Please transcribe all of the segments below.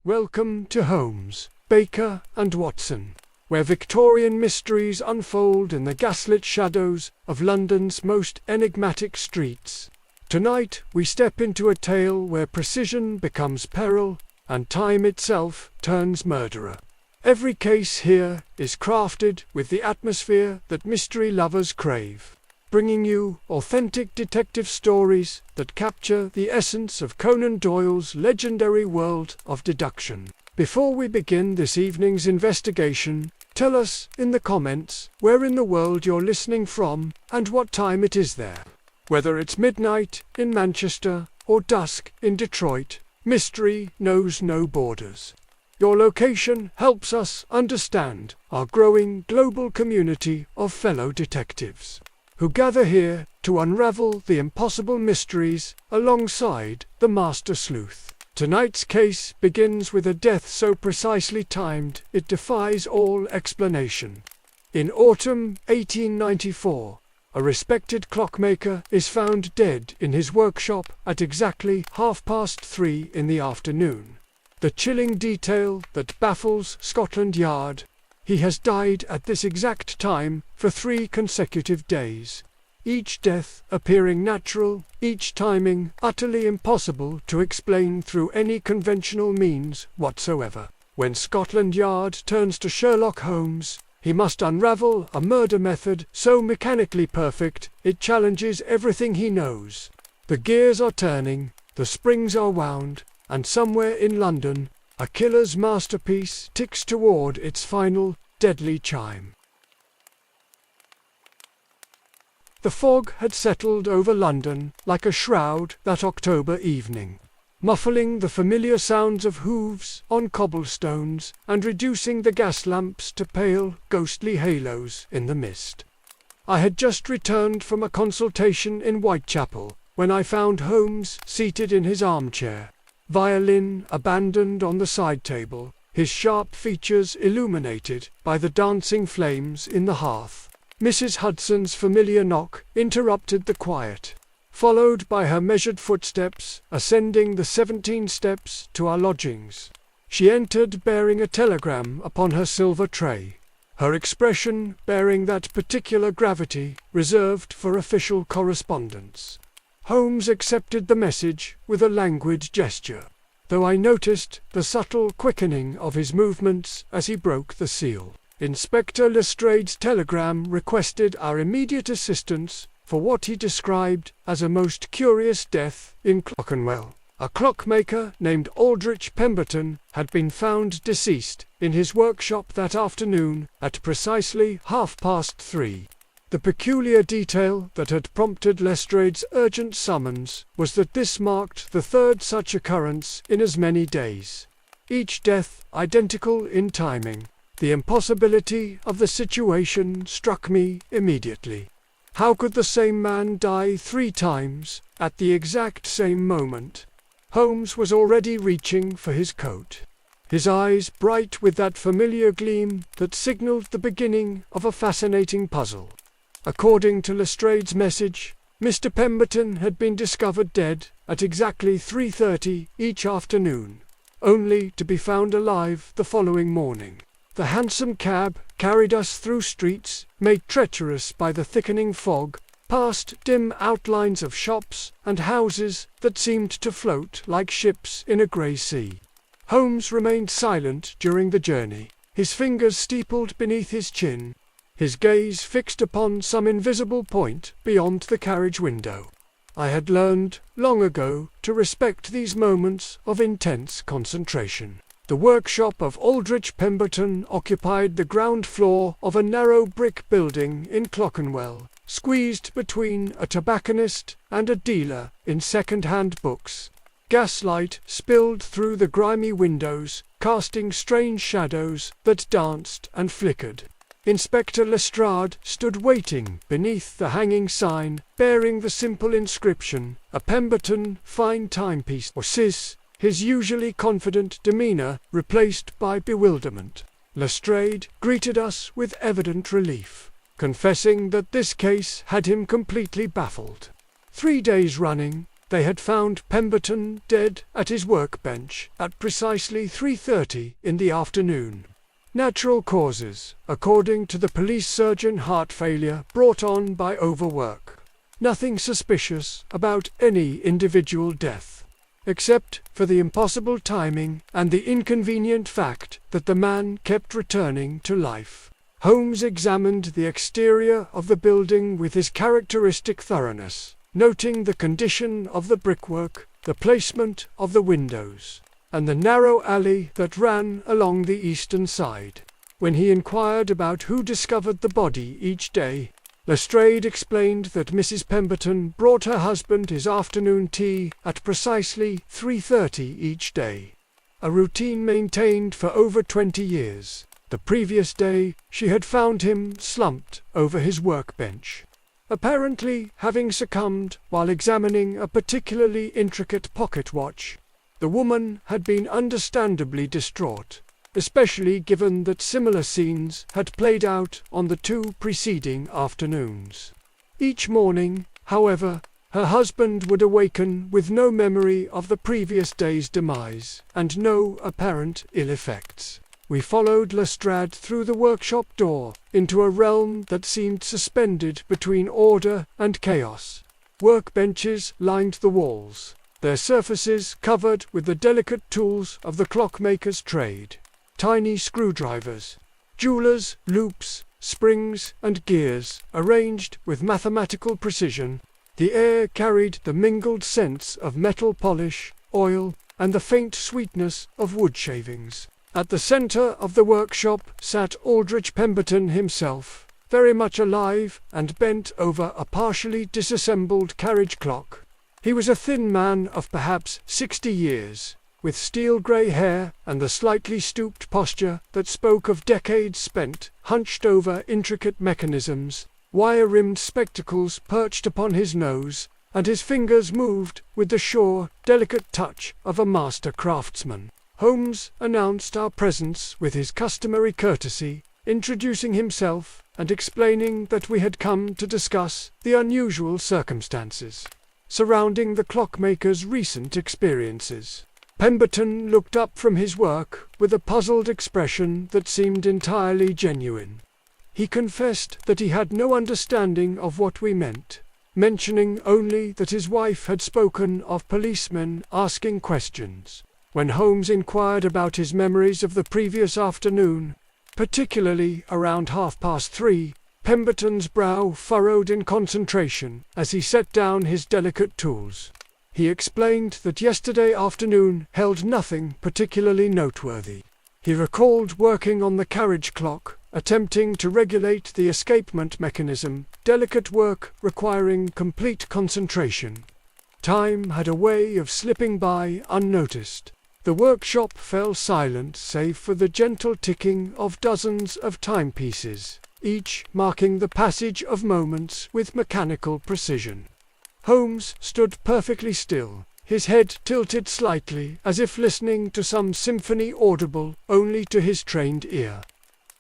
Welcome to Holmes, Baker and Watson, where Victorian mysteries unfold in the gaslit shadows of London's most enigmatic streets. Tonight we step into a tale where precision becomes peril and time itself turns murderer. Every case here is crafted with the atmosphere that mystery lovers crave, bringing you authentic detective stories that capture the essence of Conan Doyle's legendary world of deduction. Before we begin this evening's investigation, tell us in the comments where in the world you're listening from and what time it is there. Whether it's midnight in Manchester or dusk in Detroit, mystery knows no borders. Your location helps us understand our growing global community of fellow detectives who gather here to unravel the impossible mysteries alongside the master sleuth. Tonight's case begins with a death so precisely timed it defies all explanation. In autumn 1894, a respected clockmaker is found dead in his workshop at exactly 3:30 in the afternoon. The chilling detail that baffles Scotland Yard: he has died at this exact time for 3 consecutive days, each death appearing natural, each timing utterly impossible to explain through any conventional means whatsoever. When Scotland Yard turns to Sherlock Holmes, he must unravel a murder method so mechanically perfect it challenges everything he knows. The gears are turning, the springs are wound, and somewhere in London, a killer's masterpiece ticks toward its final, deadly chime. The fog had settled over London like a shroud that October evening, muffling the familiar sounds of hooves on cobblestones and reducing the gas lamps to pale, ghostly halos in the mist. I had just returned from a consultation in Whitechapel when I found Holmes seated in his armchair, violin abandoned on the side table, his sharp features illuminated by the dancing flames in the hearth. Mrs. Hudson's familiar knock interrupted the quiet, followed by her measured footsteps ascending the 17 steps to our lodgings. She entered bearing a telegram upon her silver tray, her expression bearing that particular gravity reserved for official correspondence. Holmes accepted the message with a languid gesture, though I noticed the subtle quickening of his movements as he broke the seal. Inspector Lestrade's telegram requested our immediate assistance for what he described as a most curious death in Clockenwell. A clockmaker named Aldrich Pemberton had been found deceased in his workshop that afternoon at precisely 3:30. The peculiar detail that had prompted Lestrade's urgent summons was that this marked the 3rd such occurrence in as many days, each death identical in timing. The impossibility of the situation struck me immediately. How could the same man die 3 times at the exact same moment? Holmes was already reaching for his coat, his eyes bright with that familiar gleam that signaled the beginning of a fascinating puzzle. According to Lestrade's message, Mr. Pemberton had been discovered dead at exactly 3:30 each afternoon, only to be found alive the following morning. The hansom cab carried us through streets made treacherous by the thickening fog, past dim outlines of shops and houses that seemed to float like ships in a grey sea. Holmes remained silent during the journey, his fingers steepled beneath his chin, his gaze fixed upon some invisible point beyond the carriage window. I had learned long ago to respect these moments of intense concentration. The workshop of Aldrich Pemberton occupied the ground floor of a narrow brick building in Clockenwell, squeezed between a tobacconist and a dealer in second-hand books. Gaslight spilled through the grimy windows, casting strange shadows that danced and flickered. Inspector Lestrade stood waiting beneath the hanging sign bearing the simple inscription, "A Pemberton Fine Timepiece," or SIS, his usually confident demeanour replaced by bewilderment. Lestrade greeted us with evident relief, confessing that this case had him completely baffled. 3 days running, they had found Pemberton dead at his workbench at precisely 3:30 in the afternoon. Natural causes, according to the police surgeon, heart failure brought on by overwork. Nothing suspicious about any individual death, except for the impossible timing and the inconvenient fact that the man kept returning to life. Holmes examined the exterior of the building with his characteristic thoroughness, noting the condition of the brickwork, the placement of the windows, and the narrow alley that ran along the eastern side. When he inquired about who discovered the body each day, Lestrade explained that Mrs. Pemberton brought her husband his afternoon tea at precisely 3:30 each day, a routine maintained for over 20 years. The previous day she had found him slumped over his workbench, apparently having succumbed while examining a particularly intricate pocket watch. The woman had been understandably distraught, especially given that similar scenes had played out on the 2 preceding afternoons. Each morning, however, her husband would awaken with no memory of the previous day's demise, and no apparent ill effects. We followed Lestrade through the workshop door into a realm that seemed suspended between order and chaos. Workbenches lined the walls, their surfaces covered with the delicate tools of the clockmaker's trade. Tiny screwdrivers, jewelers, loops, springs, and gears, arranged with mathematical precision. The air carried the mingled scents of metal polish, oil, and the faint sweetness of wood shavings. At the centre of the workshop sat Aldrich Pemberton himself, very much alive and bent over a partially disassembled carriage clock. He was a thin man of perhaps 60 years, with steel-grey hair and the slightly stooped posture that spoke of decades spent hunched over intricate mechanisms. Wire-rimmed spectacles perched upon his nose, and his fingers moved with the sure, delicate touch of a master craftsman. Holmes announced our presence with his customary courtesy, introducing himself and explaining that we had come to discuss the unusual circumstances surrounding the clockmaker's recent experiences. Pemberton looked up from his work with a puzzled expression that seemed entirely genuine. He confessed that he had no understanding of what we meant, mentioning only that his wife had spoken of policemen asking questions. When Holmes inquired about his memories of the previous afternoon, particularly around 3:30, Pemberton's brow furrowed in concentration as he set down his delicate tools. He explained that yesterday afternoon held nothing particularly noteworthy. He recalled working on the carriage clock, attempting to regulate the escapement mechanism, delicate work requiring complete concentration. Time had a way of slipping by unnoticed. The workshop fell silent save for the gentle ticking of dozens of timepieces, each marking the passage of moments with mechanical precision. Holmes stood perfectly still, his head tilted slightly as if listening to some symphony audible only to his trained ear.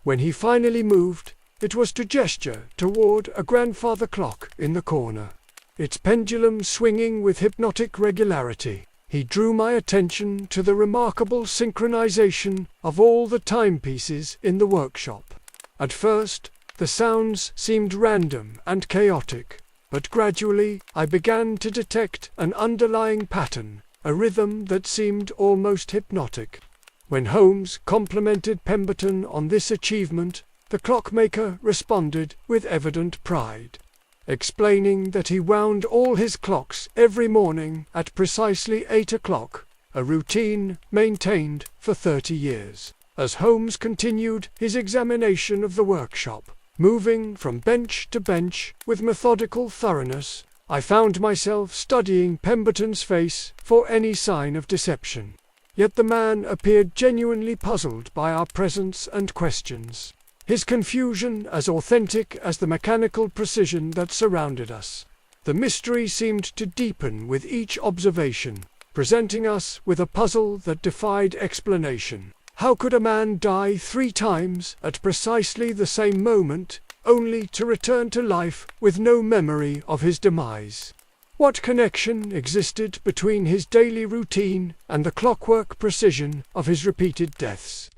When he finally moved, it was to gesture toward a grandfather clock in the corner, its pendulum swinging with hypnotic regularity. He drew my attention to the remarkable synchronization of all the timepieces in the workshop. At first, the sounds seemed random and chaotic, but gradually I began to detect an underlying pattern, a rhythm that seemed almost hypnotic. When Holmes complimented Pemberton on this achievement, the clockmaker responded with evident pride, explaining that he wound all his clocks every morning at precisely 8 o'clock, a routine maintained for 30 years. As Holmes continued his examination of the workshop, moving from bench to bench with methodical thoroughness, I found myself studying Pemberton's face for any sign of deception. Yet the man appeared genuinely puzzled by our presence and questions, his confusion as authentic as the mechanical precision that surrounded us. The mystery seemed to deepen with each observation, presenting us with a puzzle that defied explanation. How could a man die 3 times at precisely the same moment, only to return to life with no memory of his demise? What connection existed between his daily routine and the clockwork precision of his repeated deaths?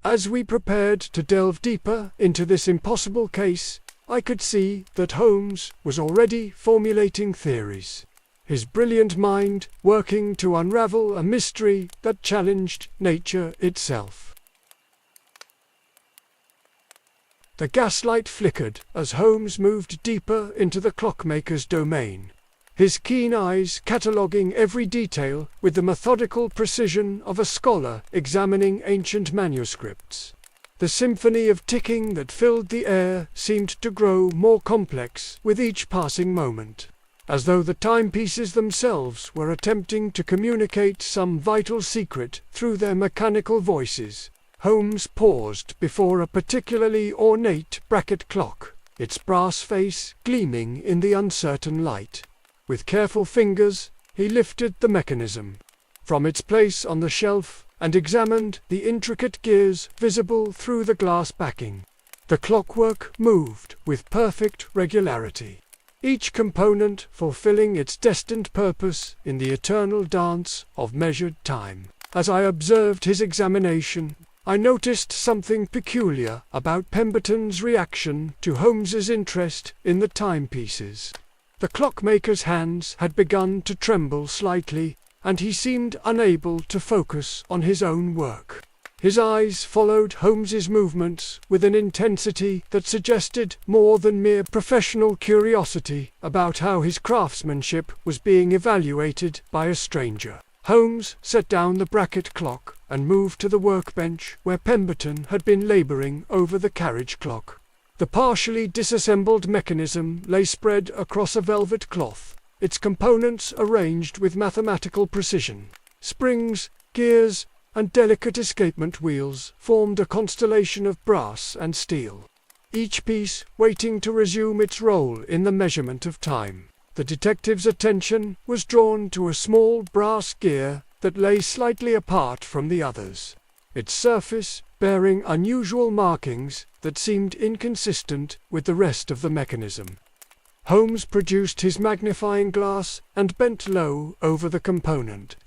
As we prepared to delve deeper into this impossible case, I could see that Holmes was already formulating theories, his brilliant mind working to unravel a mystery that challenged nature itself. The gaslight flickered as Holmes moved deeper into the clockmaker's domain, his keen eyes cataloguing every detail with the methodical precision of a scholar examining ancient manuscripts. The symphony of ticking that filled the air seemed to grow more complex with each passing moment, as though the timepieces themselves were attempting to communicate some vital secret through their mechanical voices. Holmes paused before a particularly ornate bracket clock, its brass face gleaming in the uncertain light. With careful fingers, he lifted the mechanism from its place on the shelf and examined the intricate gears visible through the glass backing. The clockwork moved with perfect regularity, each component fulfilling its destined purpose in the eternal dance of measured time. As I observed his examination, I noticed something peculiar about Pemberton's reaction to Holmes's interest in the timepieces. The clockmaker's hands had begun to tremble slightly, and he seemed unable to focus on his own work. His eyes followed Holmes's movements with an intensity that suggested more than mere professional curiosity about how his craftsmanship was being evaluated by a stranger. Holmes set down the bracket clock and moved to the workbench where Pemberton had been labouring over the carriage clock. The partially disassembled mechanism lay spread across a velvet cloth, its components arranged with mathematical precision. Springs, gears, and delicate escapement wheels formed a constellation of brass and steel, each piece waiting to resume its role in the measurement of time. The detective's attention was drawn to a small brass gear that lay slightly apart from the others, its surface bearing unusual markings that seemed inconsistent with the rest of the mechanism. Holmes produced his magnifying glass and bent low over the component,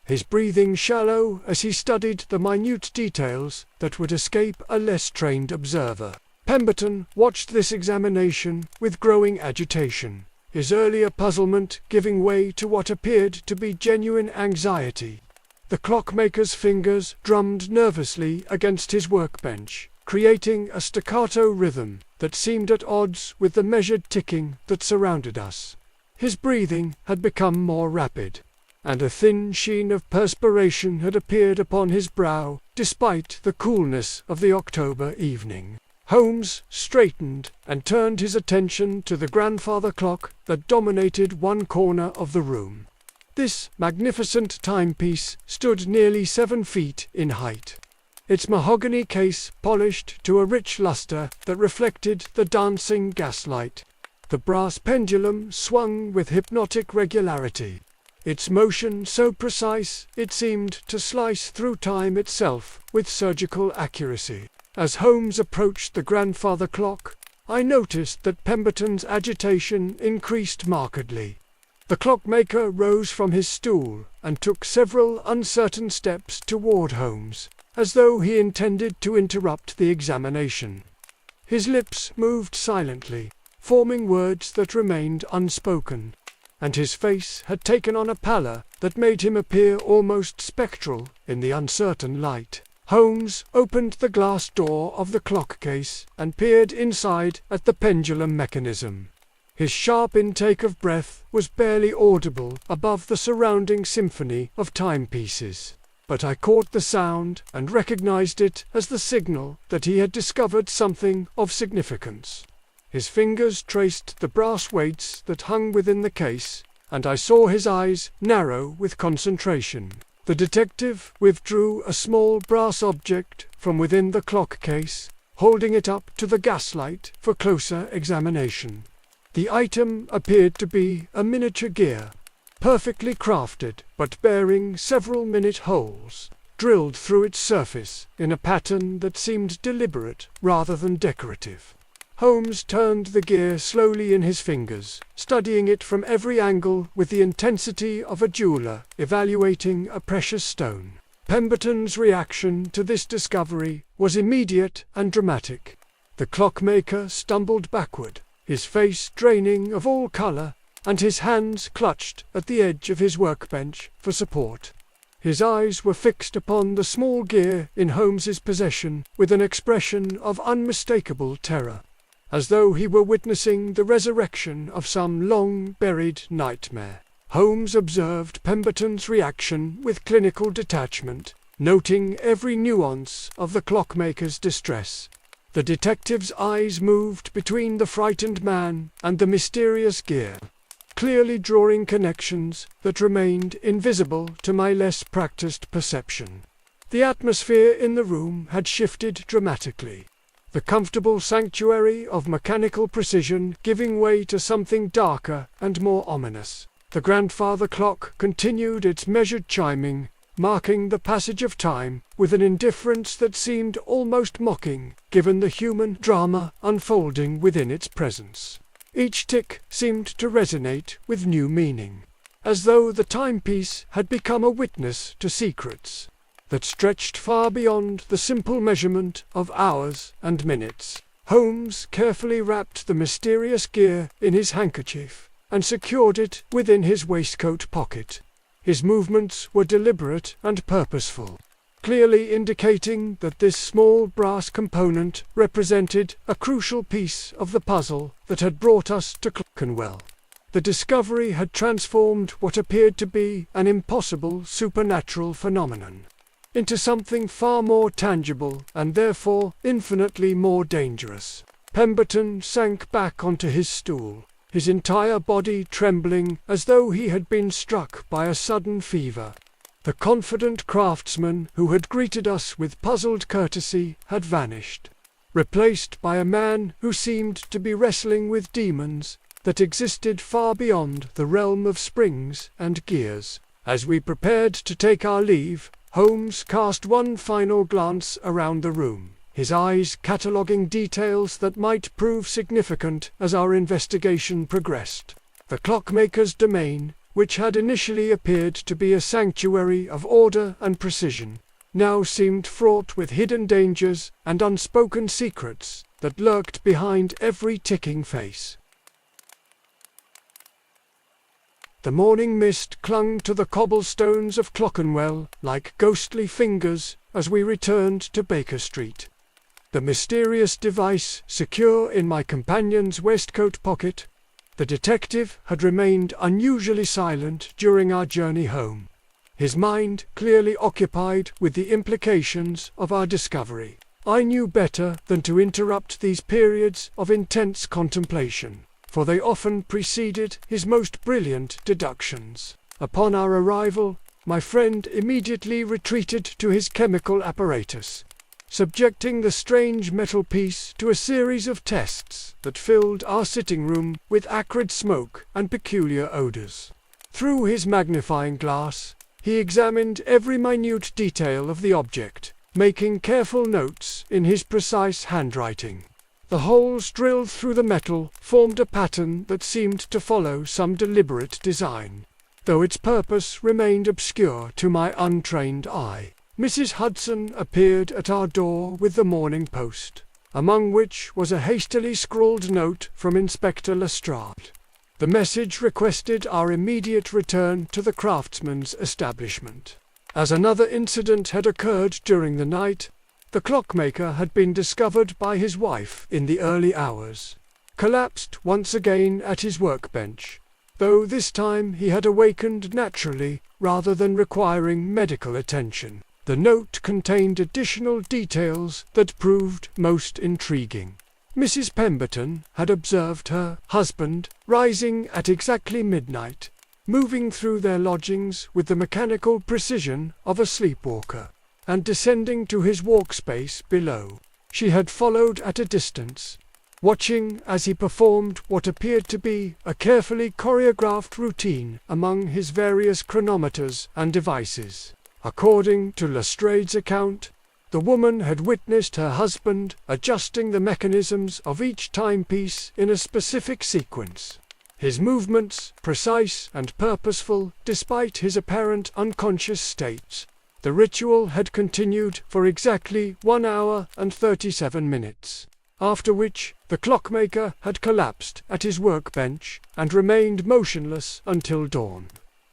his breathing shallow as he studied the minute details that would escape a less trained observer. Pemberton watched this examination with growing agitation, his earlier puzzlement giving way to what appeared to be genuine anxiety. The clockmaker's fingers drummed nervously against his workbench, creating a staccato rhythm that seemed at odds with the measured ticking that surrounded us. His breathing had become more rapid, and a thin sheen of perspiration had appeared upon his brow despite the coolness of the October evening. Holmes straightened and turned his attention to the grandfather clock that dominated one corner of the room. This magnificent timepiece stood nearly 7 feet in height, its mahogany case polished to a rich luster that reflected the dancing gaslight. The brass pendulum swung with hypnotic regularity, its motion so precise it seemed to slice through time itself with surgical accuracy. As Holmes approached the grandfather clock, I noticed that Pemberton's agitation increased markedly. The clockmaker rose from his stool and took several uncertain steps toward Holmes, as though he intended to interrupt the examination. His lips moved silently, forming words that remained unspoken, and his face had taken on a pallor that made him appear almost spectral in the uncertain light. Holmes opened the glass door of the clock case and peered inside at the pendulum mechanism. His sharp intake of breath was barely audible above the surrounding symphony of timepieces, but I caught the sound and recognized it as the signal that he had discovered something of significance. His fingers traced the brass weights that hung within the case, and I saw his eyes narrow with concentration. The detective withdrew a small brass object from within the clock case, holding it up to the gaslight for closer examination. The item appeared to be a miniature gear, perfectly crafted but bearing several minute holes, drilled through its surface in a pattern that seemed deliberate rather than decorative. Holmes turned the gear slowly in his fingers, studying it from every angle with the intensity of a jeweller evaluating a precious stone. Pemberton's reaction to this discovery was immediate and dramatic. The clockmaker stumbled backward, his face draining of all colour, and his hands clutched at the edge of his workbench for support. His eyes were fixed upon the small gear in Holmes's possession with an expression of unmistakable terror, as though he were witnessing the resurrection of some long-buried nightmare. Holmes observed Pemberton's reaction with clinical detachment, noting every nuance of the clockmaker's distress. The detective's eyes moved between the frightened man and the mysterious gear, clearly drawing connections that remained invisible to my less practiced perception. The atmosphere in the room had shifted dramatically, the comfortable sanctuary of mechanical precision giving way to something darker and more ominous. The grandfather clock continued its measured chiming, marking the passage of time with an indifference that seemed almost mocking, given the human drama unfolding within its presence. Each tick seemed to resonate with new meaning, as though the timepiece had become a witness to secrets that stretched far beyond the simple measurement of hours and minutes. Holmes carefully wrapped the mysterious gear in his handkerchief and secured it within his waistcoat pocket. His movements were deliberate and purposeful, clearly indicating that this small brass component represented a crucial piece of the puzzle that had brought us to Clockenwell. The discovery had transformed what appeared to be an impossible supernatural phenomenon into something far more tangible and therefore infinitely more dangerous. Pemberton sank back onto his stool, his entire body trembling as though he had been struck by a sudden fever. The confident craftsman who had greeted us with puzzled courtesy had vanished, replaced by a man who seemed to be wrestling with demons that existed far beyond the realm of springs and gears. As we prepared to take our leave, Holmes cast one final glance around the room, his eyes cataloguing details that might prove significant as our investigation progressed. The clockmaker's domain, which had initially appeared to be a sanctuary of order and precision, now seemed fraught with hidden dangers and unspoken secrets that lurked behind every ticking face. The morning mist clung to the cobblestones of Clockenwell like ghostly fingers as we returned to Baker Street. The mysterious device secure in my companion's waistcoat pocket, the detective had remained unusually silent during our journey home, his mind clearly occupied with the implications of our discovery. I knew better than to interrupt these periods of intense contemplation, for they often preceded his most brilliant deductions. Upon our arrival, my friend immediately retreated to his chemical apparatus, subjecting the strange metal piece to a series of tests that filled our sitting room with acrid smoke and peculiar odours. Through his magnifying glass, he examined every minute detail of the object, making careful notes in his precise handwriting. The holes drilled through the metal formed a pattern that seemed to follow some deliberate design, though its purpose remained obscure to my untrained eye. Mrs. Hudson appeared at our door with the Morning Post, among which was a hastily scrawled note from Inspector Lestrade. The message requested our immediate return to the craftsman's establishment, as another incident had occurred during the night. The clockmaker had been discovered by his wife in the early hours, collapsed once again at his workbench, though this time he had awakened naturally rather than requiring medical attention. The note contained additional details that proved most intriguing. Mrs. Pemberton had observed her husband rising at exactly midnight, moving through their lodgings with the mechanical precision of a sleepwalker, and descending to his walkspace below. She had followed at a distance, watching as he performed what appeared to be a carefully choreographed routine among his various chronometers and devices. According to Lestrade's account, The woman had witnessed her husband adjusting the mechanisms of each timepiece in a specific sequence. His movements, precise and purposeful despite his apparent unconscious state. The ritual had continued for exactly 1 hour and 37 minutes, after which the clockmaker had collapsed at his workbench and remained motionless until dawn.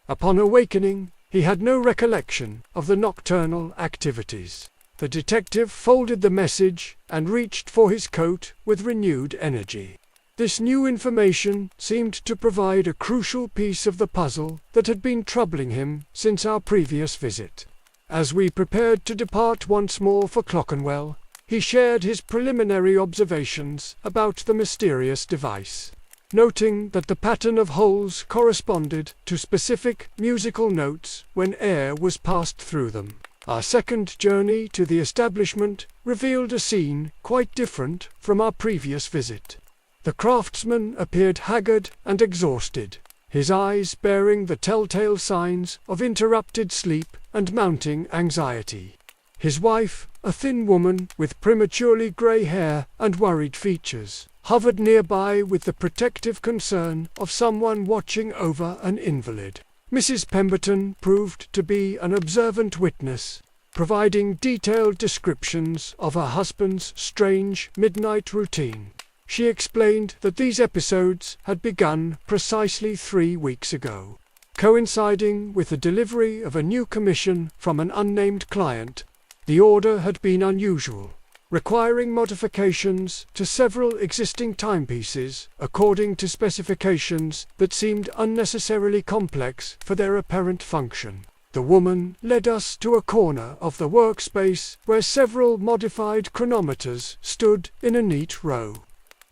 Upon awakening, he had no recollection of the nocturnal activities. The detective folded the message and reached for his coat with renewed energy. This new information seemed to provide a crucial piece of the puzzle that had been troubling him since our previous visit. As we prepared to depart once more for Clockenwell, he shared his preliminary observations about the mysterious device, noting that the pattern of holes corresponded to specific musical notes when air was passed through them. Our second journey to the establishment revealed a scene quite different from our previous visit. The craftsman appeared haggard and exhausted, his eyes bearing the telltale signs of interrupted sleep and mounting anxiety. His wife, a thin woman with prematurely grey hair and worried features, hovered nearby with the protective concern of someone watching over an invalid. Mrs. Pemberton proved to be an observant witness, providing detailed descriptions of her husband's strange midnight routine. She explained that these episodes had begun precisely 3 weeks ago, coinciding with the delivery of a new commission from an unnamed client. The order had been unusual, requiring modifications to several existing timepieces according to specifications that seemed unnecessarily complex for their apparent function. The woman led us to a corner of the workspace where several modified chronometers stood in a neat row.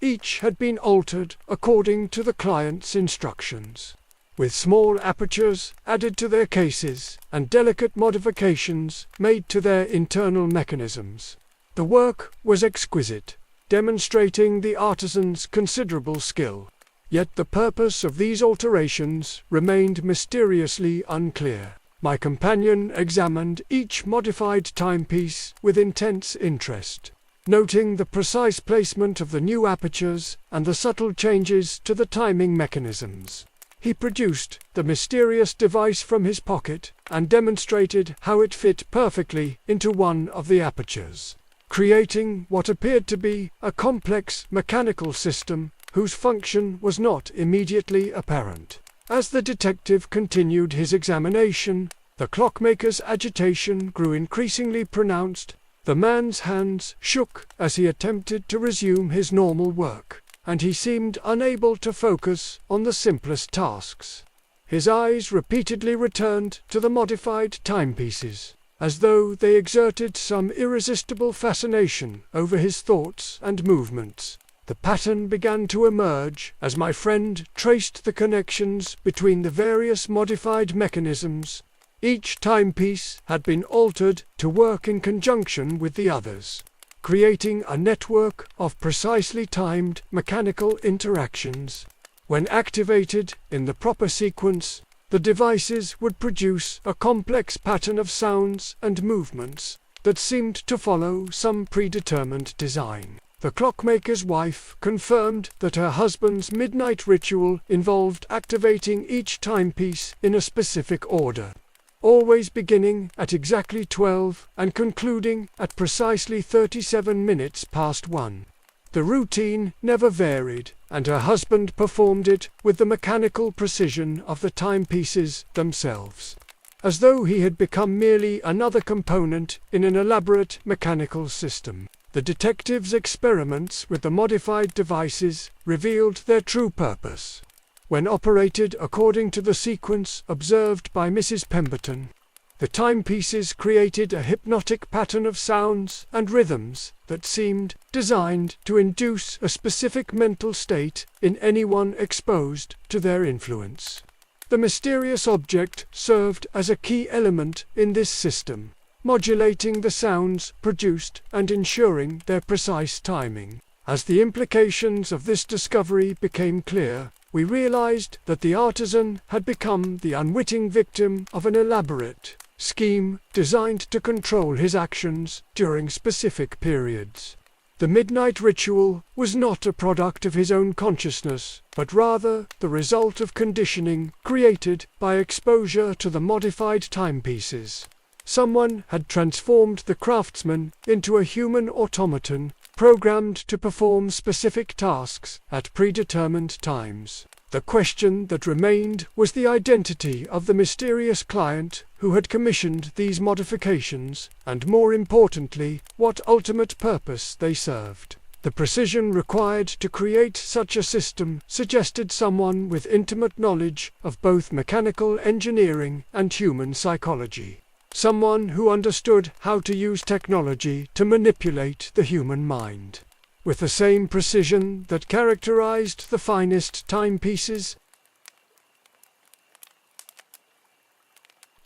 Each had been altered according to the client's instructions, with small apertures added to their cases and delicate modifications made to their internal mechanisms. The work was exquisite, demonstrating the artisan's considerable skill. Yet the purpose of these alterations remained mysteriously unclear. My companion examined each modified timepiece with intense interest, noting the precise placement of the new apertures and the subtle changes to the timing mechanisms. He produced the mysterious device from his pocket and demonstrated how it fit perfectly into one of the apertures, creating what appeared to be a complex mechanical system whose function was not immediately apparent. As the detective continued his examination, the clockmaker's agitation grew increasingly pronounced. The man's hands shook as he attempted to resume his normal work, and he seemed unable to focus on the simplest tasks. His eyes repeatedly returned to the modified timepieces, as though they exerted some irresistible fascination over his thoughts and movements. The pattern began to emerge as my friend traced the connections between the various modified mechanisms. Each timepiece had been altered to work in conjunction with the others, creating a network of precisely timed mechanical interactions. When activated in the proper sequence, the devices would produce a complex pattern of sounds and movements that seemed to follow some predetermined design. The clockmaker's wife confirmed that her husband's midnight ritual involved activating each timepiece in a specific order, always beginning at exactly 12 and concluding at precisely 37 minutes past 1. The routine never varied, and her husband performed it with the mechanical precision of the timepieces themselves, as though he had become merely another component in an elaborate mechanical system. The detective's experiments with the modified devices revealed their true purpose. When operated according to the sequence observed by Mrs. Pemberton, the timepieces created a hypnotic pattern of sounds and rhythms that seemed designed to induce a specific mental state in anyone exposed to their influence. The mysterious object served as a key element in this system, modulating the sounds produced and ensuring their precise timing. As the implications of this discovery became clear, we realized that the artisan had become the unwitting victim of an elaborate, scheme designed to control his actions during specific periods. The midnight ritual was not a product of his own consciousness, but rather the result of conditioning created by exposure to the modified timepieces. Someone had transformed the craftsman into a human automaton, programmed to perform specific tasks at predetermined times. The question that remained was the identity of the mysterious client who had commissioned these modifications, and more importantly, what ultimate purpose they served. The precision required to create such a system suggested someone with intimate knowledge of both mechanical engineering and human psychology. Someone who understood how to use technology to manipulate the human mind. With the same precision that characterized the finest timepieces,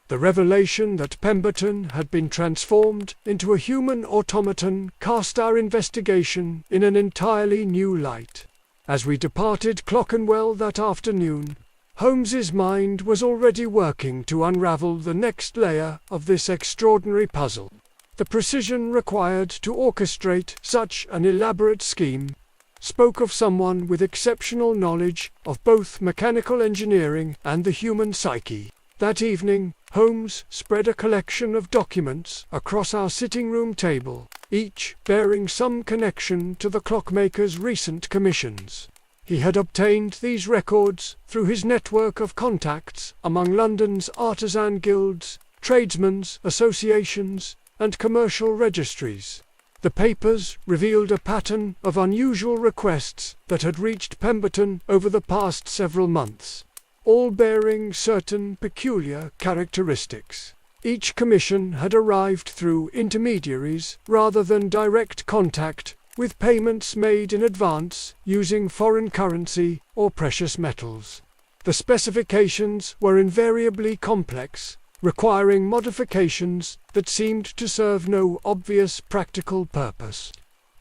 the revelation that Pemberton had been transformed into a human automaton cast our investigation in an entirely new light. As we departed Clockenwell that afternoon, Holmes's mind was already working to unravel the next layer of this extraordinary puzzle. The precision required to orchestrate such an elaborate scheme spoke of someone with exceptional knowledge of both mechanical engineering and the human psyche. That evening, Holmes spread a collection of documents across our sitting room table, each bearing some connection to the clockmaker's recent commissions. He had obtained these records through his network of contacts among London's artisan guilds, tradesmen's associations, and commercial registries. The papers revealed a pattern of unusual requests that had reached Pemberton over the past several months, all bearing certain peculiar characteristics. Each commission had arrived through intermediaries rather than direct contact, with payments made in advance using foreign currency or precious metals. The specifications were invariably complex, requiring modifications that seemed to serve no obvious practical purpose.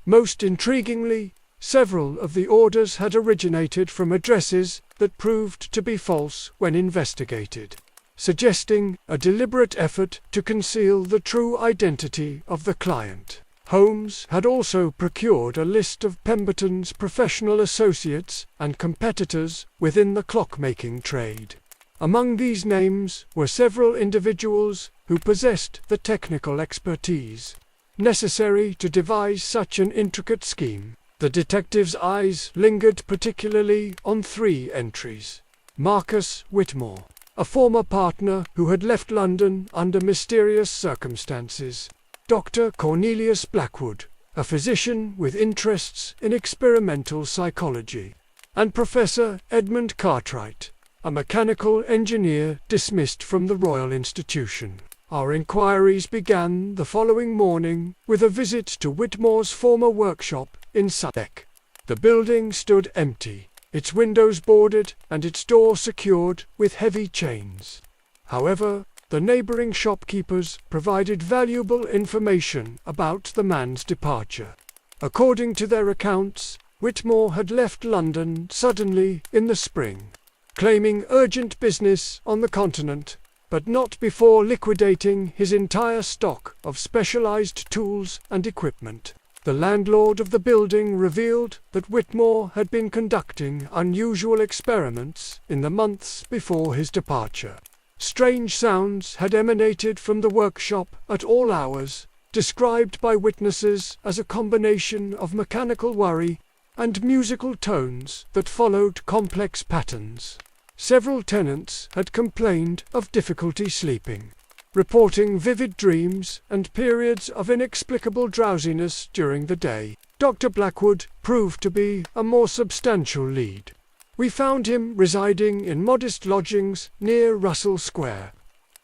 Most intriguingly, several of the orders had originated from addresses that proved to be false when investigated, suggesting a deliberate effort to conceal the true identity of the client. Holmes had also procured a list of Pemberton's professional associates and competitors within the clockmaking trade. Among these names were several individuals who possessed the technical expertise necessary to devise such an intricate scheme. The detective's eyes lingered particularly on 3 entries. Marcus Whitmore, a former partner who had left London under mysterious circumstances. Dr. Cornelius Blackwood, a physician with interests in experimental psychology. And Professor Edmund Cartwright, a mechanical engineer dismissed from the Royal Institution. Our inquiries began the following morning with a visit to Whitmore's former workshop in Southwark. The building stood empty, its windows boarded and its door secured with heavy chains. However, the neighbouring shopkeepers provided valuable information about the man's departure. According to their accounts, Whitmore had left London suddenly in the spring, claiming urgent business on the continent, but not before liquidating his entire stock of specialized tools and equipment. The landlord of the building revealed that Whitmore had been conducting unusual experiments in the months before his departure. Strange sounds had emanated from the workshop at all hours, described by witnesses as a combination of mechanical worry and musical tones that followed complex patterns. Several tenants had complained of difficulty sleeping, reporting vivid dreams and periods of inexplicable drowsiness during the day. Dr. Blackwood proved to be a more substantial lead. We found him residing in modest lodgings near Russell Square,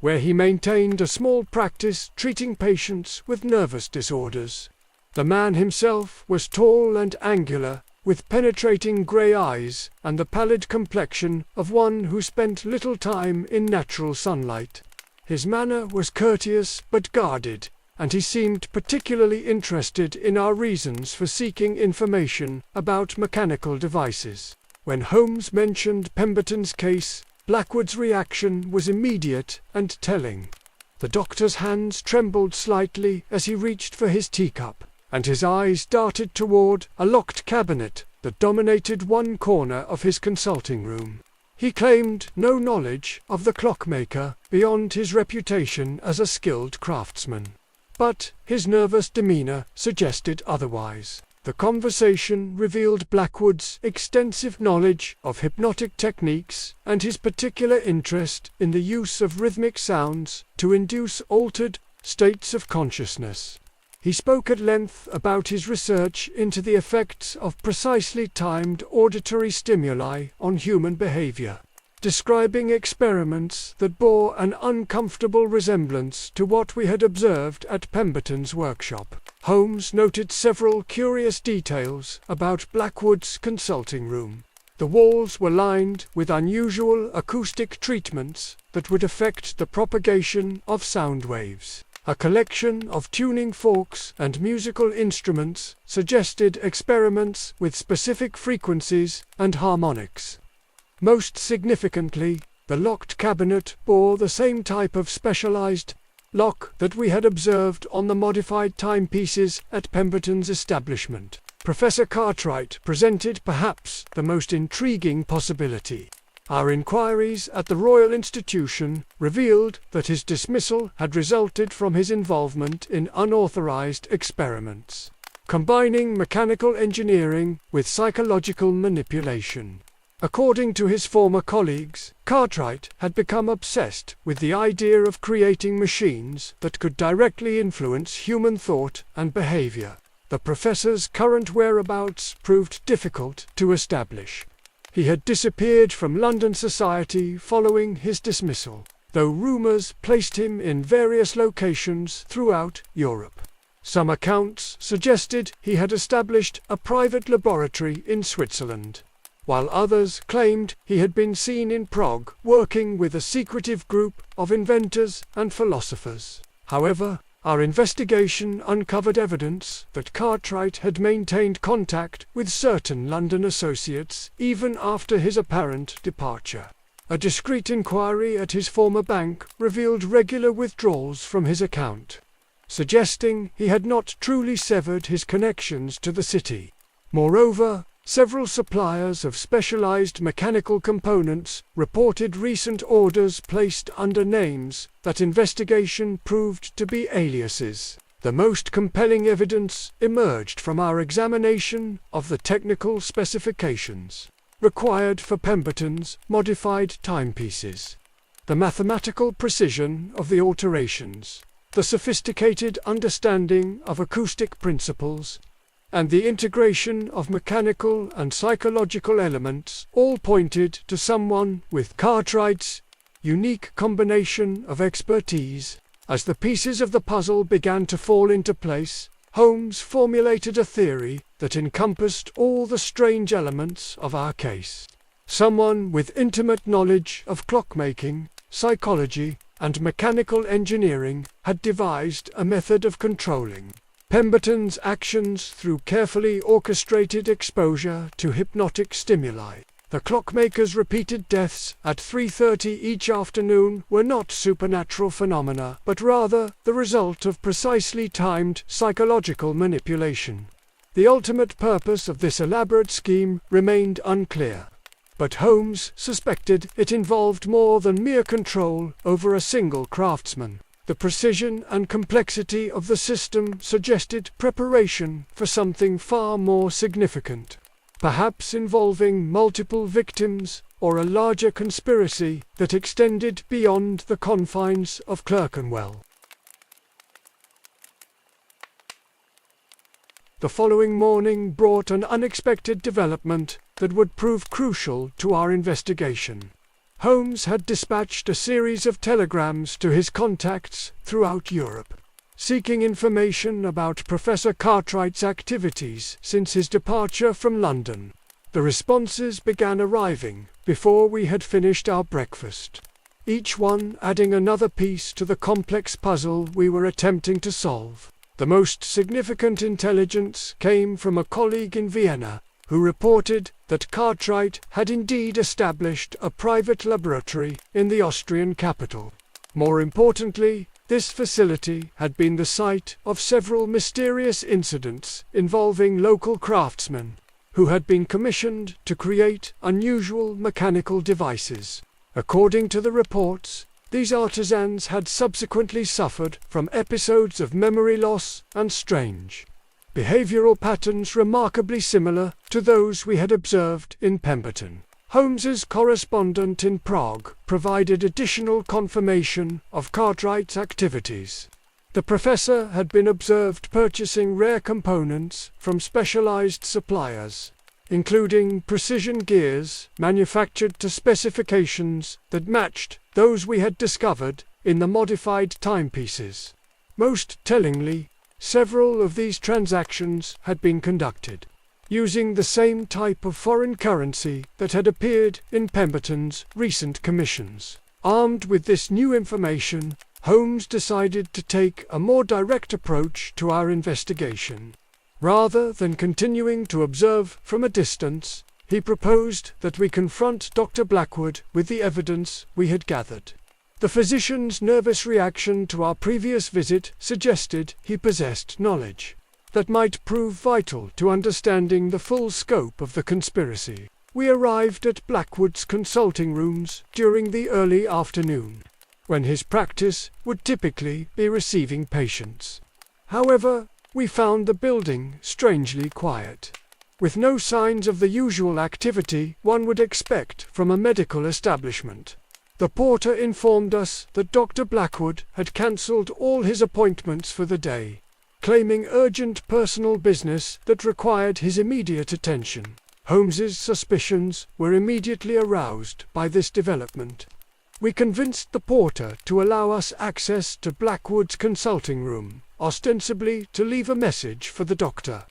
where he maintained a small practice treating patients with nervous disorders. The man himself was tall and angular, with penetrating grey eyes and the pallid complexion of one who spent little time in natural sunlight. His manner was courteous but guarded, and he seemed particularly interested in our reasons for seeking information about mechanical devices. When Holmes mentioned Pemberton's case, Blackwood's reaction was immediate and telling. The doctor's hands trembled slightly as he reached for his teacup, and his eyes darted toward a locked cabinet that dominated one corner of his consulting room. He claimed no knowledge of the clockmaker beyond his reputation as a skilled craftsman. But his nervous demeanor suggested otherwise. The conversation revealed Blackwood's extensive knowledge of hypnotic techniques and his particular interest in the use of rhythmic sounds to induce altered states of consciousness. He spoke at length about his research into the effects of precisely timed auditory stimuli on human behavior, describing experiments that bore an uncomfortable resemblance to what we had observed at Pemberton's workshop. Holmes noted several curious details about Blackwood's consulting room. The walls were lined with unusual acoustic treatments that would affect the propagation of sound waves. A collection of tuning forks and musical instruments suggested experiments with specific frequencies and harmonics. Most significantly, the locked cabinet bore the same type of specialized lock that we had observed on the modified timepieces at Pemberton's establishment. Professor Cartwright presented perhaps the most intriguing possibility. Our inquiries at the Royal Institution revealed that his dismissal had resulted from his involvement in unauthorized experiments, combining mechanical engineering with psychological manipulation. According to his former colleagues, Cartwright had become obsessed with the idea of creating machines that could directly influence human thought and behavior. The professor's current whereabouts proved difficult to establish. He had disappeared from London society following his dismissal, though rumours placed him in various locations throughout Europe. Some accounts suggested he had established a private laboratory in Switzerland, while others claimed he had been seen in Prague working with a secretive group of inventors and philosophers. However, our investigation uncovered evidence that Cartwright had maintained contact with certain London associates even after his apparent departure. A discreet inquiry at his former bank revealed regular withdrawals from his account, suggesting he had not truly severed his connections to the city. Moreover, several suppliers of specialized mechanical components reported recent orders placed under names that investigation proved to be aliases. The most compelling evidence emerged from our examination of the technical specifications required for Pemberton's modified timepieces. The mathematical precision of the alterations, the sophisticated understanding of acoustic principles, and the integration of mechanical and psychological elements all pointed to someone with Cartwright's unique combination of expertise. As the pieces of the puzzle began to fall into place, Holmes formulated a theory that encompassed all the strange elements of our case. Someone with intimate knowledge of clockmaking, psychology, and mechanical engineering had devised a method of controlling Pemberton's actions through carefully orchestrated exposure to hypnotic stimuli. The clockmaker's repeated deaths at 3:30 each afternoon were not supernatural phenomena, but rather the result of precisely timed psychological manipulation. The ultimate purpose of this elaborate scheme remained unclear, but Holmes suspected it involved more than mere control over a single craftsman. The precision and complexity of the system suggested preparation for something far more significant, perhaps involving multiple victims or a larger conspiracy that extended beyond the confines of Clerkenwell. The following morning brought an unexpected development that would prove crucial to our investigation. Holmes had dispatched a series of telegrams to his contacts throughout Europe, seeking information about Professor Cartwright's activities since his departure from London. The responses began arriving before we had finished our breakfast, each one adding another piece to the complex puzzle we were attempting to solve. The most significant intelligence came from a colleague in Vienna, who reported that Cartwright had indeed established a private laboratory in the Austrian capital. More importantly, This facility had been the site of several mysterious incidents involving local craftsmen, who had been commissioned to create unusual mechanical devices. According to the reports, these artisans had subsequently suffered from episodes of memory loss and strange behavioral patterns remarkably similar to those we had observed in Pemberton. Holmes's correspondent in Prague provided additional confirmation of Cartwright's activities. The professor had been observed purchasing rare components from specialized suppliers, including precision gears manufactured to specifications that matched those we had discovered in the modified timepieces. Most tellingly, several of these transactions had been conducted using the same type of foreign currency that had appeared in Pemberton's recent commissions. Armed with this new information, Holmes decided to take a more direct approach to our investigation. Rather than continuing to observe from a distance, he proposed that we confront Dr. Blackwood with the evidence we had gathered. The physician's nervous reaction to our previous visit suggested he possessed knowledge that might prove vital to understanding the full scope of the conspiracy. We arrived at Blackwood's consulting rooms during the early afternoon, when his practice would typically be receiving patients. However, we found the building strangely quiet, with no signs of the usual activity one would expect from a medical establishment. The porter informed us that Dr. Blackwood had cancelled all his appointments for the day, claiming urgent personal business that required his immediate attention. Holmes's suspicions were immediately aroused by this development. We convinced the porter to allow us access to Blackwood's consulting room, ostensibly to leave a message for the doctor.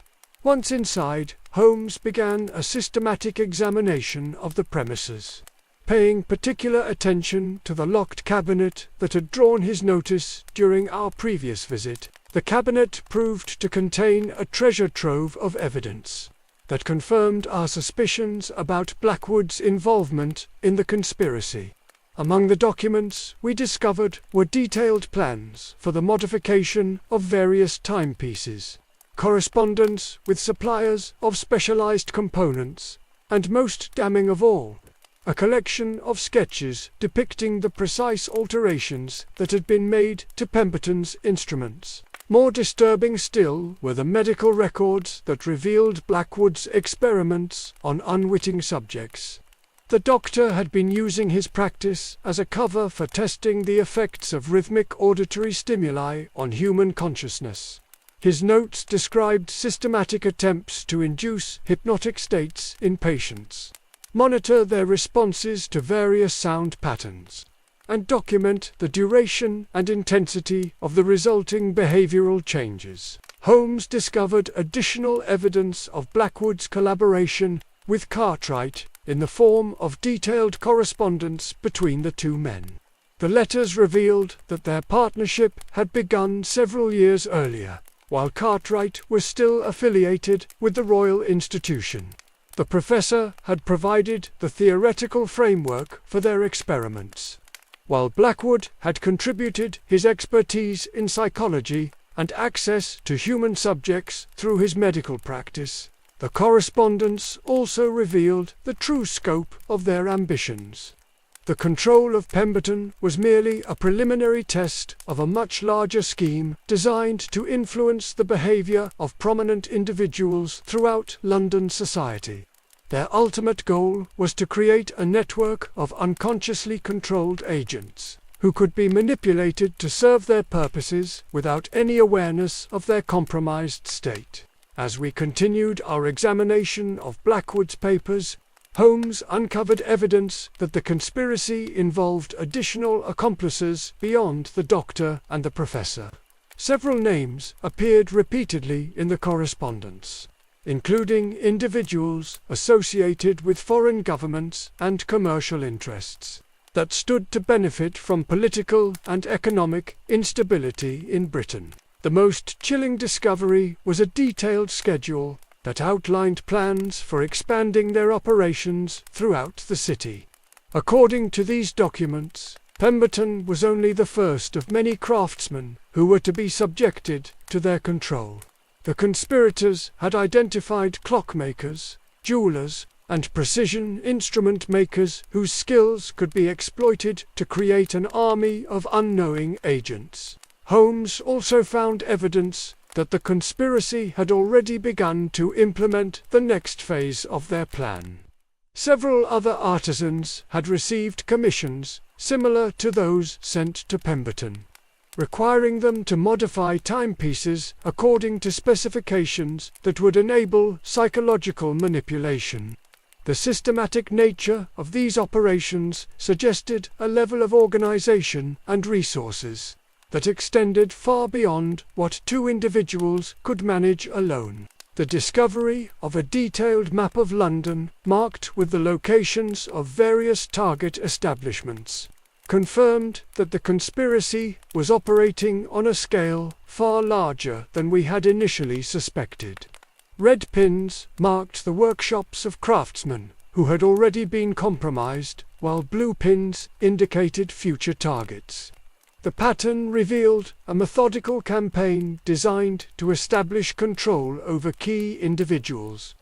Once inside, Holmes began a systematic examination of the premises, paying particular attention to the locked cabinet that had drawn his notice during our previous visit. The cabinet proved to contain a treasure trove of evidence that confirmed our suspicions about Blackwood's involvement in the conspiracy. Among the documents we discovered were detailed plans for the modification of various timepieces, correspondence with suppliers of specialized components, and most damning of all, a collection of sketches depicting the precise alterations that had been made to Pemberton's instruments. More disturbing still were the medical records that revealed Blackwood's experiments on unwitting subjects. The doctor had been using his practice as a cover for testing the effects of rhythmic auditory stimuli on human consciousness. His notes described systematic attempts to induce hypnotic states in patients, monitor their responses to various sound patterns, and document the duration and intensity of the resulting behavioral changes. Holmes discovered additional evidence of Blackwood's collaboration with Cartwright in the form of detailed correspondence between the two men. The letters revealed that their partnership had begun several years earlier, while Cartwright was still affiliated with the Royal Institution. The professor had provided the theoretical framework for their experiments, while Blackwood had contributed his expertise in psychology and access to human subjects through his medical practice. The correspondence also revealed the true scope of their ambitions. The control of Pemberton was merely a preliminary test of a much larger scheme designed to influence the behavior of prominent individuals throughout London society. Their ultimate goal was to create a network of unconsciously controlled agents, who could be manipulated to serve their purposes without any awareness of their compromised state. As we continued our examination of Blackwood's papers, Holmes uncovered evidence that the conspiracy involved additional accomplices beyond the doctor and the professor. Several names appeared repeatedly in the correspondence, including individuals associated with foreign governments and commercial interests that stood to benefit from political and economic instability in Britain. The most chilling discovery was a detailed schedule that outlined plans for expanding their operations throughout the city. According to these documents, Pemberton was only the first of many craftsmen who were to be subjected to their control. The conspirators had identified clockmakers, jewelers, and precision instrument makers whose skills could be exploited to create an army of unknowing agents. Holmes also found evidence that the conspiracy had already begun to implement the next phase of their plan. Several other artisans had received commissions similar to those sent to Pemberton, requiring them to modify timepieces according to specifications that would enable psychological manipulation. The systematic nature of these operations suggested a level of organization and resources that extended far beyond what two individuals could manage alone. The discovery of a detailed map of London, marked with the locations of various target establishments, confirmed that the conspiracy was operating on a scale far larger than we had initially suspected. Red pins marked the workshops of craftsmen who had already been compromised, while blue pins indicated future targets. The pattern revealed a methodical campaign designed to establish control over key individuals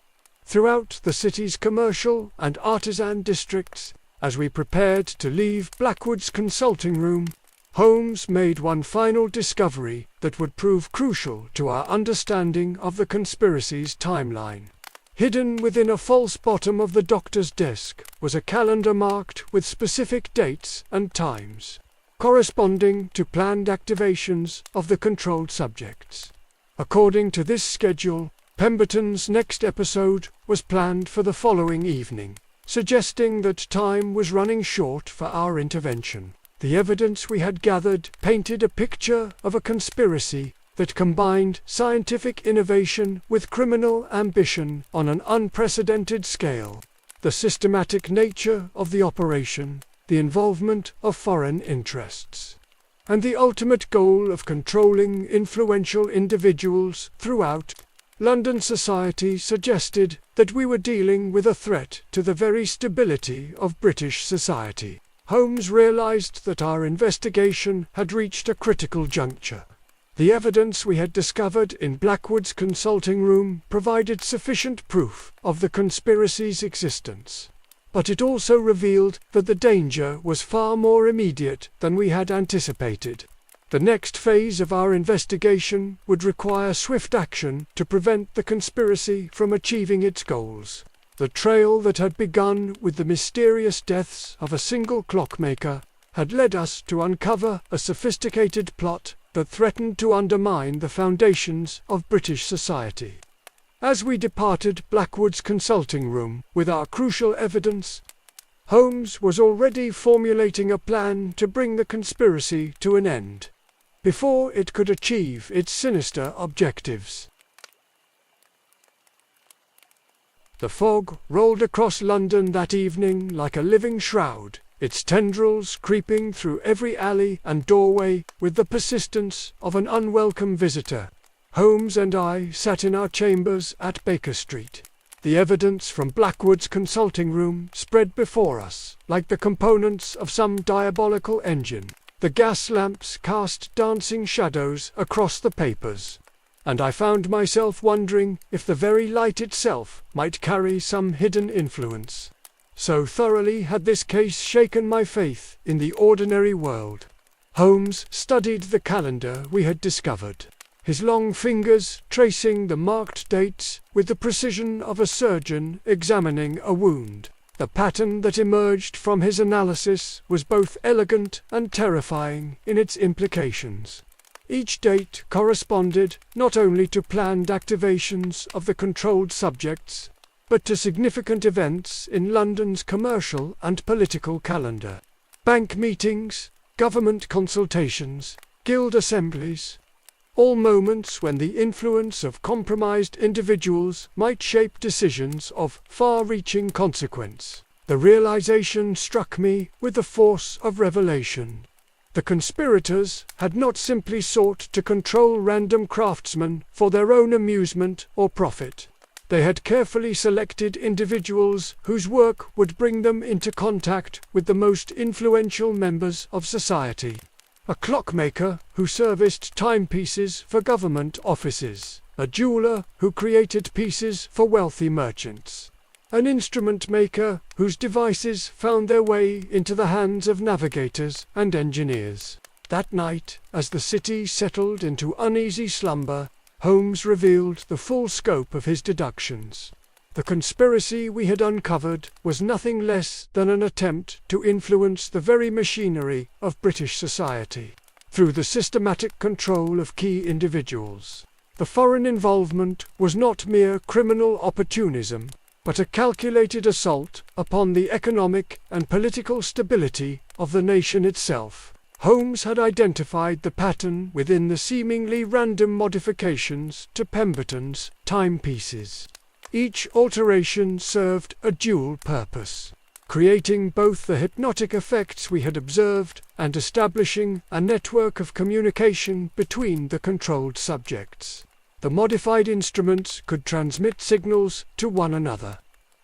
throughout the city's commercial and artisan districts. As we prepared to leave Blackwood's consulting room, Holmes made one final discovery that would prove crucial to our understanding of the conspiracy's timeline. Hidden within a false bottom of the doctor's desk was a calendar marked with specific dates and times, corresponding to planned activations of the controlled subjects. According to this schedule, Pemberton's next episode was planned for the following evening, suggesting that time was running short for our intervention. The evidence we had gathered painted a picture of a conspiracy that combined scientific innovation with criminal ambition on an unprecedented scale. The systematic nature of the operation, the involvement of foreign interests, and the ultimate goal of controlling influential individuals throughout London society suggested that we were dealing with a threat to the very stability of British society. Holmes realized that our investigation had reached a critical juncture. The evidence we had discovered in Blackwood's consulting room provided sufficient proof of the conspiracy's existence, but it also revealed that the danger was far more immediate than we had anticipated. The next phase of our investigation would require swift action to prevent the conspiracy from achieving its goals. The trail that had begun with the mysterious deaths of a single clockmaker had led us to uncover a sophisticated plot that threatened to undermine the foundations of British society. As we departed Blackwood's consulting room with our crucial evidence, Holmes was already formulating a plan to bring the conspiracy to an end before it could achieve its sinister objectives. The fog rolled across London that evening like a living shroud, its tendrils creeping through every alley and doorway with the persistence of an unwelcome visitor. Holmes and I sat in our chambers at Baker Street. The evidence from Blackwood's consulting room spread before us like the components of some diabolical engine. The gas lamps cast dancing shadows across the papers, and I found myself wondering if the very light itself might carry some hidden influence. So thoroughly had this case shaken my faith in the ordinary world. Holmes studied the calendar we had discovered, his long fingers tracing the marked dates with the precision of a surgeon examining a wound. The pattern that emerged from his analysis was both elegant and terrifying in its implications. Each date corresponded not only to planned activations of the controlled subjects, but to significant events in London's commercial and political calendar. Bank meetings, government consultations, guild assemblies, all moments when the influence of compromised individuals might shape decisions of far-reaching consequence. The realization struck me with the force of revelation. The conspirators had not simply sought to control random craftsmen for their own amusement or profit. They had carefully selected individuals whose work would bring them into contact with the most influential members of society. A clockmaker who serviced timepieces for government offices, a jeweler who created pieces for wealthy merchants, an instrument maker whose devices found their way into the hands of navigators and engineers. That night, as the city settled into uneasy slumber, Holmes revealed the full scope of his deductions. The conspiracy we had uncovered was nothing less than an attempt to influence the very machinery of British society, through the systematic control of key individuals. The foreign involvement was not mere criminal opportunism, but a calculated assault upon the economic and political stability of the nation itself. Holmes had identified the pattern within the seemingly random modifications to Pemberton's timepieces. Each alteration served a dual purpose, creating both the hypnotic effects we had observed and establishing a network of communication between the controlled subjects. The modified instruments could transmit signals to one another,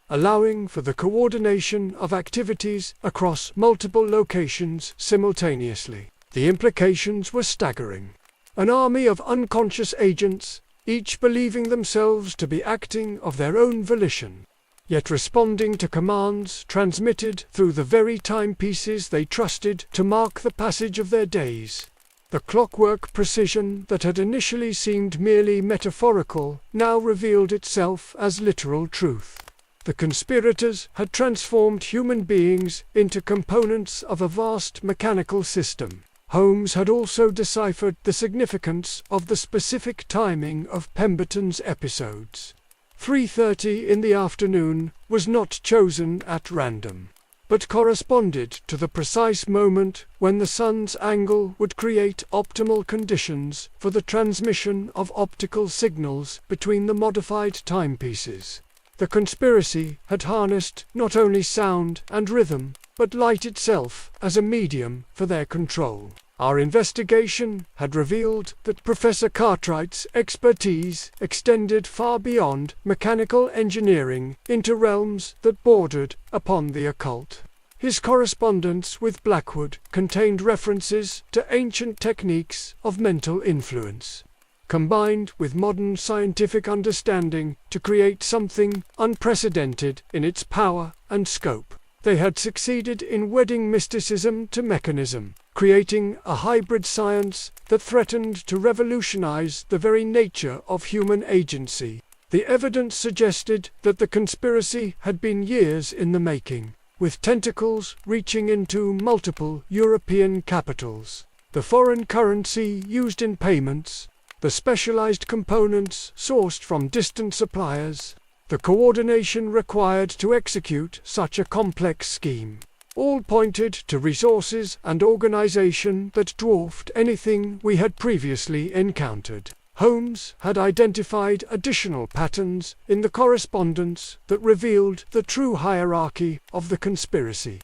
allowing for the coordination of activities across multiple locations simultaneously. The implications were staggering. An army of unconscious agents, each believing themselves to be acting of their own volition, yet responding to commands transmitted through the very timepieces they trusted to mark the passage of their days. The clockwork precision that had initially seemed merely metaphorical now revealed itself as literal truth. The conspirators had transformed human beings into components of a vast mechanical system. Holmes had also deciphered the significance of the specific timing of Pemberton's episodes. 3:30 in the afternoon was not chosen at random, but corresponded to the precise moment when the sun's angle would create optimal conditions for the transmission of optical signals between the modified timepieces. The conspiracy had harnessed not only sound and rhythm, but light itself as a medium for their control. Our investigation had revealed that Professor Cartwright's expertise extended far beyond mechanical engineering into realms that bordered upon the occult. His correspondence with Blackwood contained references to ancient techniques of mental influence, combined with modern scientific understanding to create something unprecedented in its power and scope. They had succeeded in wedding mysticism to mechanism, creating a hybrid science that threatened to revolutionize the very nature of human agency. The evidence suggested that the conspiracy had been years in the making, with tentacles reaching into multiple European capitals. The foreign currency used in payments, the specialized components sourced from distant suppliers, the coordination required to execute such a complex scheme, all pointed to resources and organization that dwarfed anything we had previously encountered. Holmes had identified additional patterns in the correspondence that revealed the true hierarchy of the conspiracy.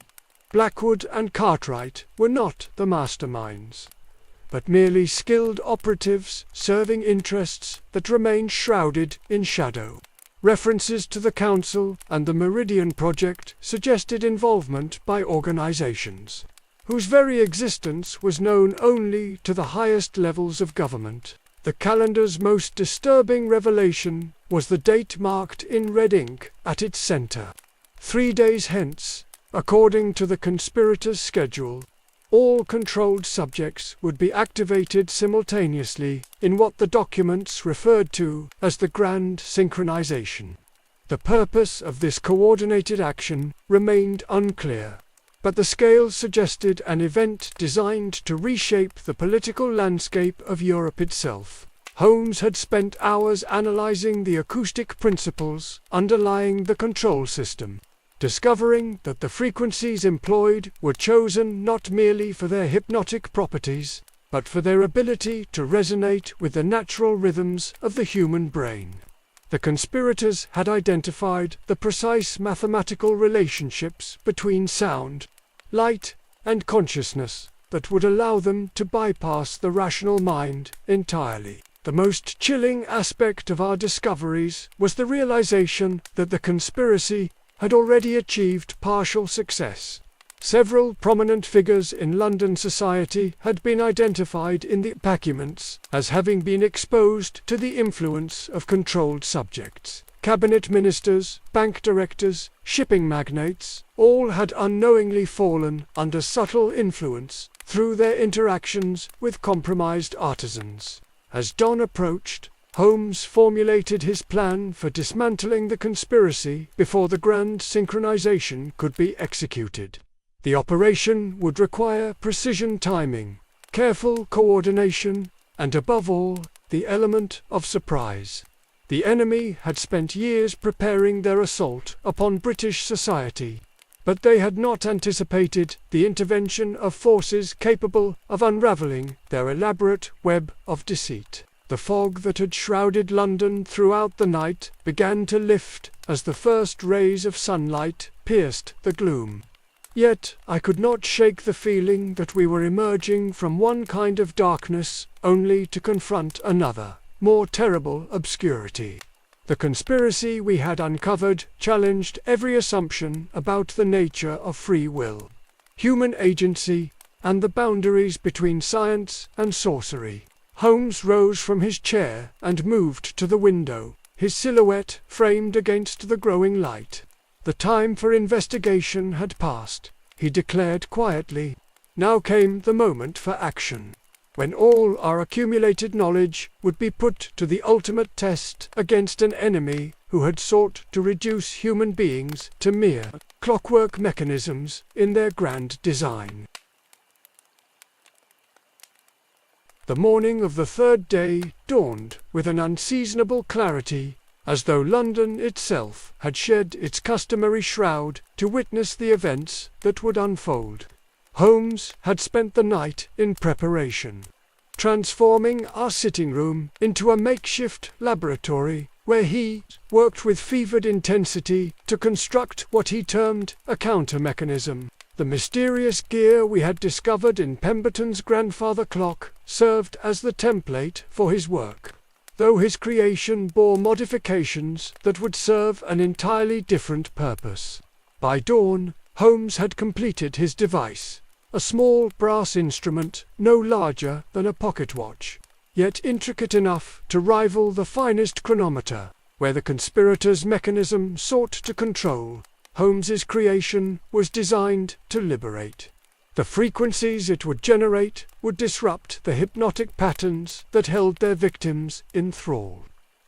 Blackwood and Cartwright were not the masterminds, but merely skilled operatives serving interests that remained shrouded in shadow. References to the Council and the Meridian Project suggested involvement by organizations whose very existence was known only to the highest levels of government. The calendar's most disturbing revelation was the date marked in red ink at its center. 3 days hence, according to the conspirators' schedule, all controlled subjects would be activated simultaneously in what the documents referred to as the Grand Synchronization. The purpose of this coordinated action remained unclear, but the scale suggested an event designed to reshape the political landscape of Europe itself. Holmes had spent hours analyzing the acoustic principles underlying the control system, discovering that the frequencies employed were chosen not merely for their hypnotic properties, but for their ability to resonate with the natural rhythms of the human brain. The conspirators had identified the precise mathematical relationships between sound, light, and consciousness that would allow them to bypass the rational mind entirely. The most chilling aspect of our discoveries was the realization that the conspiracy had already achieved partial success. Several prominent figures in London society had been identified in the documents as having been exposed to the influence of controlled subjects. Cabinet ministers, bank directors, shipping magnates, all had unknowingly fallen under subtle influence through their interactions with compromised artisans. As dawn approached, Holmes formulated his plan for dismantling the conspiracy before the grand synchronization could be executed. The operation would require precision timing, careful coordination, and above all, the element of surprise. The enemy had spent years preparing their assault upon British society, but they had not anticipated the intervention of forces capable of unravelling their elaborate web of deceit. The fog that had shrouded London throughout the night began to lift as the first rays of sunlight pierced the gloom. Yet I could not shake the feeling that we were emerging from one kind of darkness only to confront another, more terrible obscurity. The conspiracy we had uncovered challenged every assumption about the nature of free will, human agency, and the boundaries between science and sorcery. Holmes rose from his chair and moved to the window, his silhouette framed against the growing light. The time for investigation had passed, he declared quietly. Now came the moment for action, when all our accumulated knowledge would be put to the ultimate test against an enemy who had sought to reduce human beings to mere clockwork mechanisms in their grand design. The morning of the third day dawned with an unseasonable clarity, as though London itself had shed its customary shroud to witness the events that would unfold. Holmes had spent the night in preparation, transforming our sitting room into a makeshift laboratory where he worked with fevered intensity to construct what he termed a counter-mechanism. The mysterious gear we had discovered in Pemberton's grandfather clock served as the template for his work, though his creation bore modifications that would serve an entirely different purpose. By dawn, Holmes had completed his device, a small brass instrument no larger than a pocket watch, yet intricate enough to rival the finest chronometer. Where the conspirators' mechanism sought to control, Holmes's creation was designed to liberate. The frequencies it would generate would disrupt the hypnotic patterns that held their victims in thrall,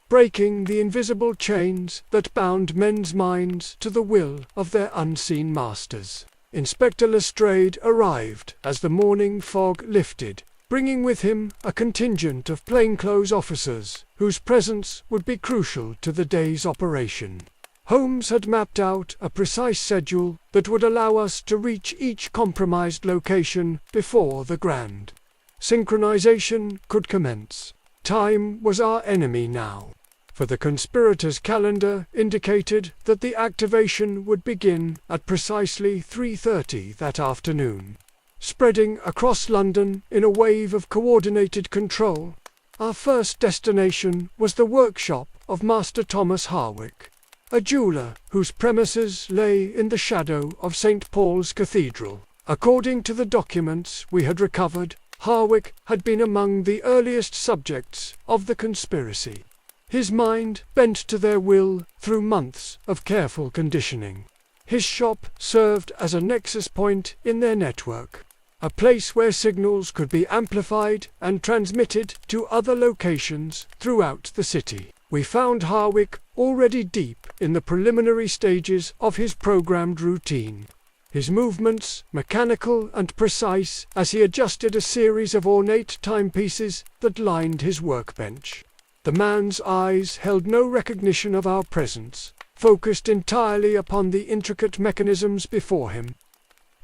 breaking the invisible chains that bound men's minds to the will of their unseen masters. Inspector Lestrade arrived as the morning fog lifted, bringing with him a contingent of plainclothes officers whose presence would be crucial to the day's operation. Holmes had mapped out a precise schedule that would allow us to reach each compromised location before the grand synchronization could commence. Time was our enemy now, for the conspirators' calendar indicated that the activation would begin at precisely 3:30 that afternoon. Spreading across London in a wave of coordinated control, our first destination was the workshop of Master Thomas Harwick, a jeweller whose premises lay in the shadow of St. Paul's Cathedral. According to the documents we had recovered, Harwick had been among the earliest subjects of the conspiracy, his mind bent to their will through months of careful conditioning. His shop served as a nexus point in their network, a place where signals could be amplified and transmitted to other locations throughout the city. We found Harwick already deep in the preliminary stages of his programmed routine, his movements mechanical and precise as he adjusted a series of ornate timepieces that lined his workbench. The man's eyes held no recognition of our presence, focused entirely upon the intricate mechanisms before him.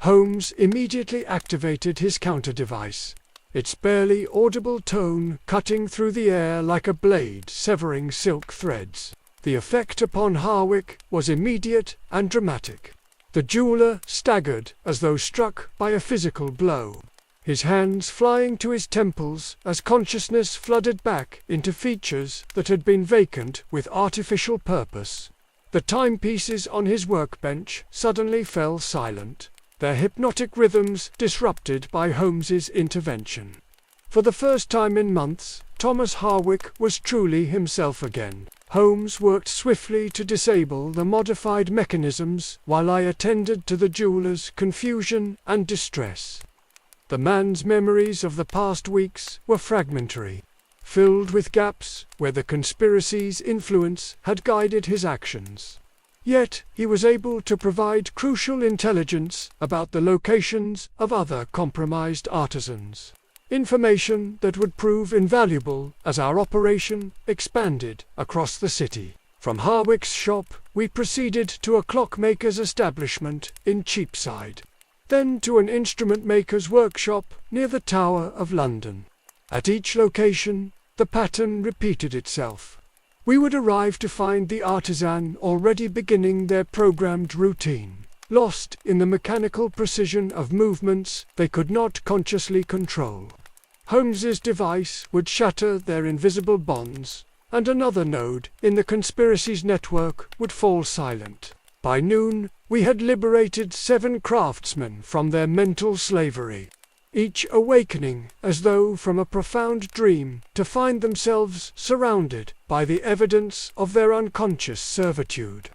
Holmes immediately activated his counter-device, its barely audible tone cutting through the air like a blade severing silk threads. The effect upon Harwick was immediate and dramatic. The jeweller staggered as though struck by a physical blow. his hands flying to his temples as consciousness flooded back into features that had been vacant with artificial purpose. The timepieces on his workbench suddenly fell silent, their hypnotic rhythms disrupted by Holmes's intervention. For the first time in months, Thomas Harwick was truly himself again. Holmes worked swiftly to disable the modified mechanisms while I attended to the jeweller's confusion and distress. The man's memories of the past weeks were fragmentary, filled with gaps where the conspiracy's influence had guided his actions. Yet he was able to provide crucial intelligence about the locations of other compromised artisans. Information that would prove invaluable as our operation expanded across the city. From Harwick's shop, we proceeded to a clockmaker's establishment in Cheapside, then to an instrument maker's workshop near the Tower of London. At each location, the pattern repeated itself. We would arrive to find the artisan already beginning their programmed routine, lost in the mechanical precision of movements they could not consciously control. Holmes's device would shatter their invisible bonds, and another node in the conspiracy's network would fall silent. By noon, we had liberated 7 craftsmen from their mental slavery, each awakening as though from a profound dream to find themselves surrounded by the evidence of their unconscious servitude.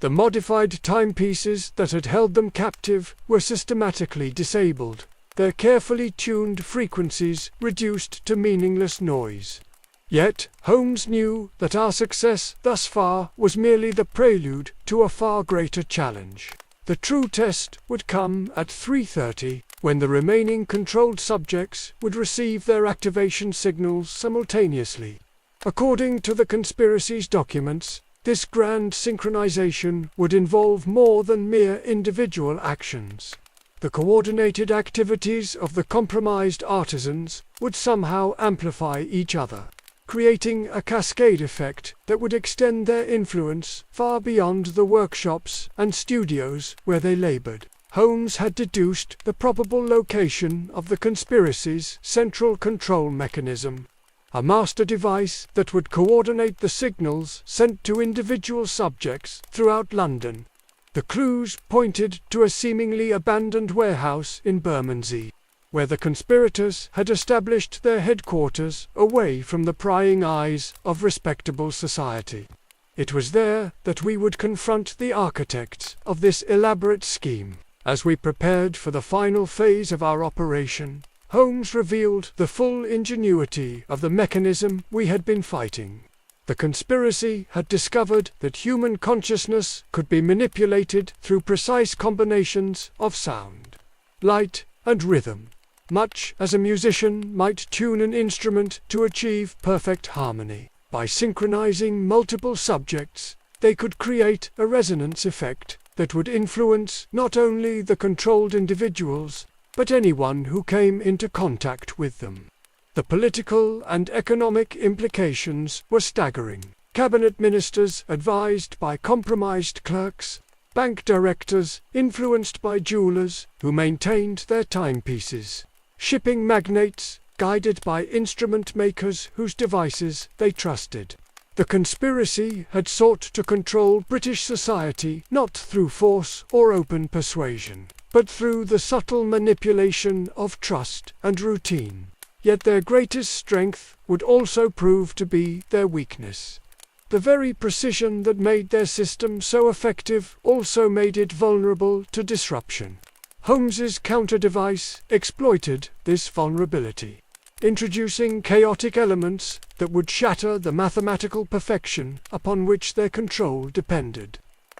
The modified timepieces that had held them captive were systematically disabled, their carefully tuned frequencies reduced to meaningless noise. Yet Holmes knew that our success thus far was merely the prelude to a far greater challenge. The true test would come at 3:30, when the remaining controlled subjects would receive their activation signals simultaneously. According to the conspiracy's documents, this grand synchronization would involve more than mere individual actions. The coordinated activities of the compromised artisans would somehow amplify each other, creating a cascade effect that would extend their influence far beyond the workshops and studios where they labored. Holmes had deduced the probable location of the conspiracy's central control mechanism, a master device that would coordinate the signals sent to individual subjects throughout London. The clues pointed to a seemingly abandoned warehouse in Bermondsey, where the conspirators had established their headquarters away from the prying eyes of respectable society. It was there that we would confront the architects of this elaborate scheme. As we prepared for the final phase of our operation, Holmes revealed the full ingenuity of the mechanism we had been fighting. The conspiracy had discovered that human consciousness could be manipulated through precise combinations of sound, light, and rhythm, much as a musician might tune an instrument to achieve perfect harmony. By synchronizing multiple subjects, they could create a resonance effect that would influence not only the controlled individuals, but anyone who came into contact with them. The political and economic implications were staggering. Cabinet ministers advised by compromised clerks, bank directors influenced by jewelers who maintained their timepieces, shipping magnates guided by instrument makers whose devices they trusted. The conspiracy had sought to control British society not through force or open persuasion, but through the subtle manipulation of trust and routine. Yet their greatest strength would also prove to be their weakness. The very precision that made their system so effective also made it vulnerable to disruption. Holmes's counter-device exploited this vulnerability, introducing chaotic elements that would shatter the mathematical perfection upon which their control depended.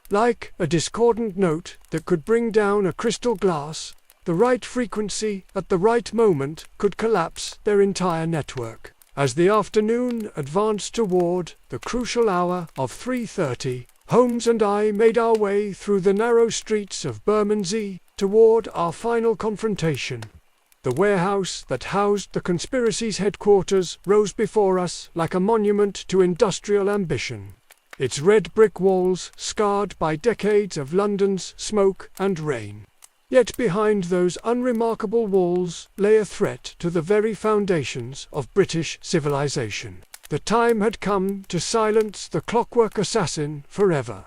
Like a discordant note that could bring down a crystal glass, the right frequency at the right moment could collapse their entire network. As the afternoon advanced toward the crucial hour of 3:30, Holmes and I made our way through the narrow streets of Bermondsey toward our final confrontation. The warehouse that housed the conspiracy's headquarters rose before us like a monument to industrial ambition, its red brick walls scarred by decades of London's smoke and rain. Yet behind those unremarkable walls lay a threat to the very foundations of British civilization. The time had come to silence the clockwork assassin forever,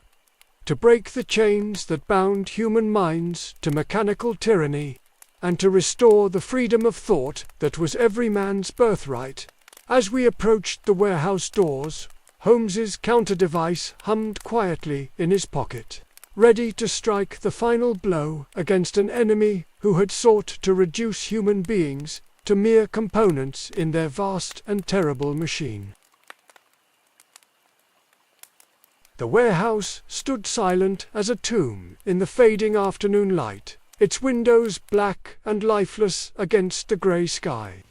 to break the chains that bound human minds to mechanical tyranny, and to restore the freedom of thought that was every man's birthright. As we approached the warehouse doors, Holmes's counter-device hummed quietly in his pocket, ready to strike the final blow against an enemy who had sought to reduce human beings to mere components in their vast and terrible machine. The warehouse stood silent as a tomb in the fading afternoon light, its windows black and lifeless against the grey sky.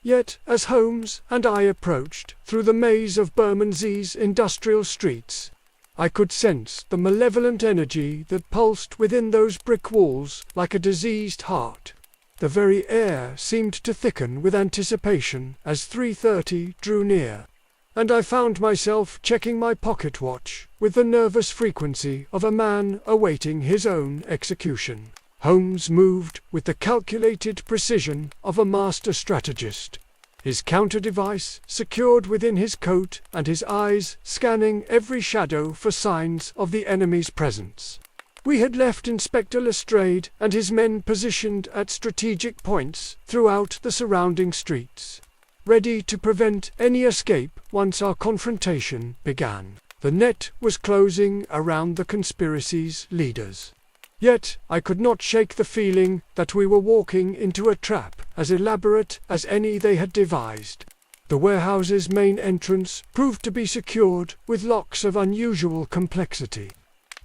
Yet, as Holmes and I approached through the maze of Bermondsey's industrial streets, I could sense the malevolent energy that pulsed within those brick walls like a diseased heart. The very air seemed to thicken with anticipation as 3:30 drew near, and I found myself checking my pocket watch with the nervous frequency of a man awaiting his own execution. Holmes moved with the calculated precision of a master strategist, his counter-device secured within his coat and his eyes scanning every shadow for signs of the enemy's presence. We had left Inspector Lestrade and his men positioned at strategic points throughout the surrounding streets, ready to prevent any escape once our confrontation began. The net was closing around the conspiracy's leaders. Yet I could not shake the feeling that we were walking into a trap as elaborate as any they had devised. The warehouse's main entrance proved to be secured with locks of unusual complexity,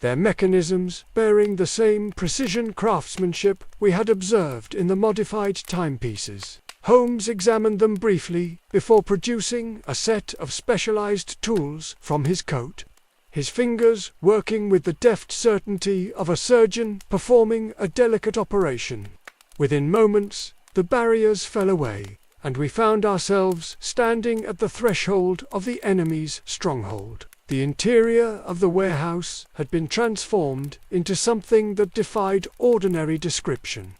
their mechanisms bearing the same precision craftsmanship we had observed in the modified timepieces. Holmes examined them briefly before producing a set of specialized tools from his coat, his fingers working with the deft certainty of a surgeon performing a delicate operation. Within moments, the barriers fell away, and we found ourselves standing at the threshold of the enemy's stronghold. The interior of the warehouse had been transformed into something that defied ordinary description.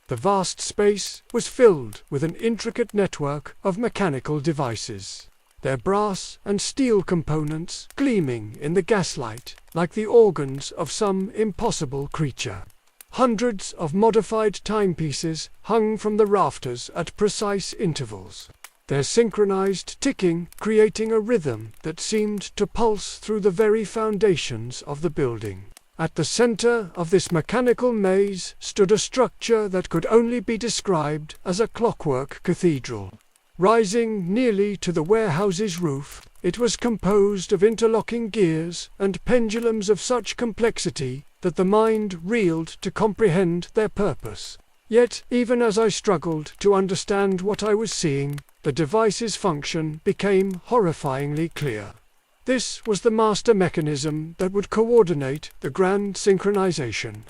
The vast space was filled with an intricate network of mechanical devices, their brass and steel components gleaming in the gaslight like the organs of some impossible creature. Hundreds of modified timepieces hung from the rafters at precise intervals, their synchronized ticking creating a rhythm that seemed to pulse through the very foundations of the building. At the center of this mechanical maze stood a structure that could only be described as a clockwork cathedral. Rising nearly to the warehouse's roof, it was composed of interlocking gears and pendulums of such complexity that the mind reeled to comprehend their purpose. Yet, even as I struggled to understand what I was seeing, the device's function became horrifyingly clear. This was the master mechanism that would coordinate the grand synchronization,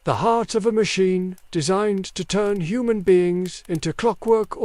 the heart of a machine designed to turn human beings into clockwork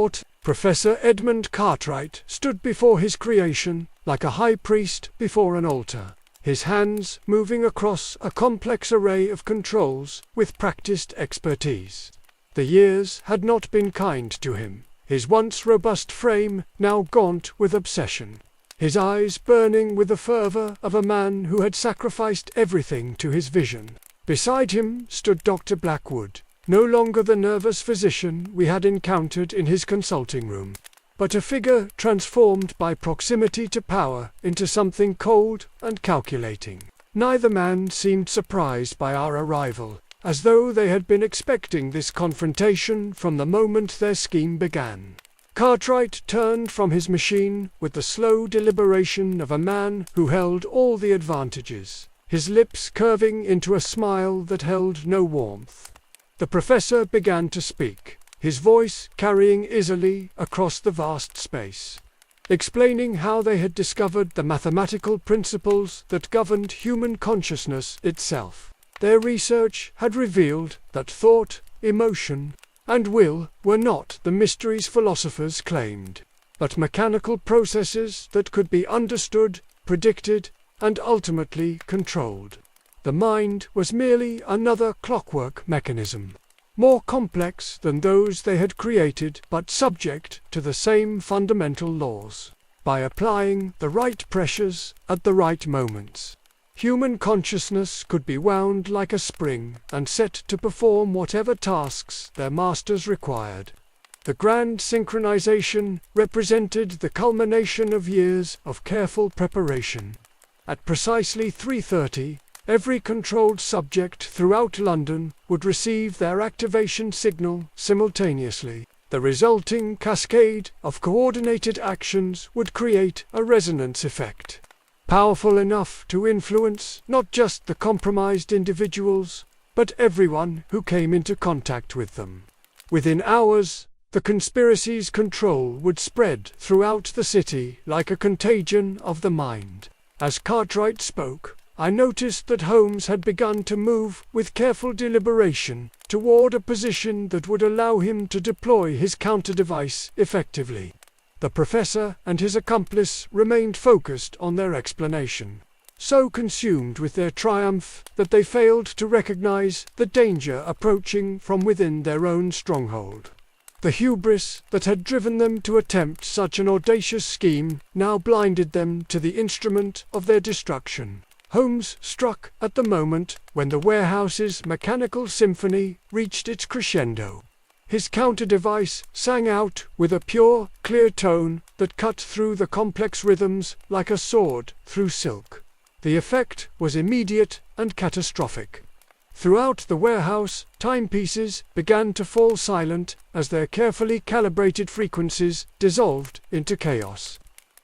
Professor Edmund Cartwright stood before his creation like a high priest before an altar, his hands moving across a complex array of controls with practiced expertise. The years had not been kind to him, his once robust frame now gaunt with obsession, his eyes burning with the fervor of a man who had sacrificed everything to his vision. Beside him stood Dr. Blackwood, no longer the nervous physician we had encountered in his consulting room, but a figure transformed by proximity to power into something cold and calculating. Neither man seemed surprised by our arrival, as though they had been expecting this confrontation from the moment their scheme began. Cartwright turned from his machine with the slow deliberation of a man who held all the advantages, his lips curving into a smile that held no warmth. The professor began to speak, his voice carrying easily across the vast space, explaining how they had discovered the mathematical principles that governed human consciousness itself. Their research had revealed that thought, emotion, and will were not the mysteries philosophers claimed, but mechanical processes that could be understood, predicted, and ultimately controlled. The mind was merely another clockwork mechanism, more complex than those they had created, but subject to the same fundamental laws. By applying the right pressures at the right moments, human consciousness could be wound like a spring and set to perform whatever tasks their masters required. The grand synchronization represented the culmination of years of careful preparation. At precisely 3:30, every controlled subject throughout London would receive their activation signal simultaneously. The resulting cascade of coordinated actions would create a resonance effect, powerful enough to influence not just the compromised individuals, but everyone who came into contact with them. Within hours, the conspiracy's control would spread throughout the city like a contagion of the mind. As Cartwright spoke, I noticed that Holmes had begun to move with careful deliberation toward a position that would allow him to deploy his counter-device effectively. The professor and his accomplice remained focused on their explanation, so consumed with their triumph that they failed to recognize the danger approaching from within their own stronghold. The hubris that had driven them to attempt such an audacious scheme now blinded them to the instrument of their destruction. Holmes struck at the moment when the warehouse's mechanical symphony reached its crescendo. His counter-device sang out with a pure, clear tone that cut through the complex rhythms like a sword through silk. The effect was immediate and catastrophic. Throughout the warehouse, timepieces began to fall silent as their carefully calibrated frequencies dissolved into chaos.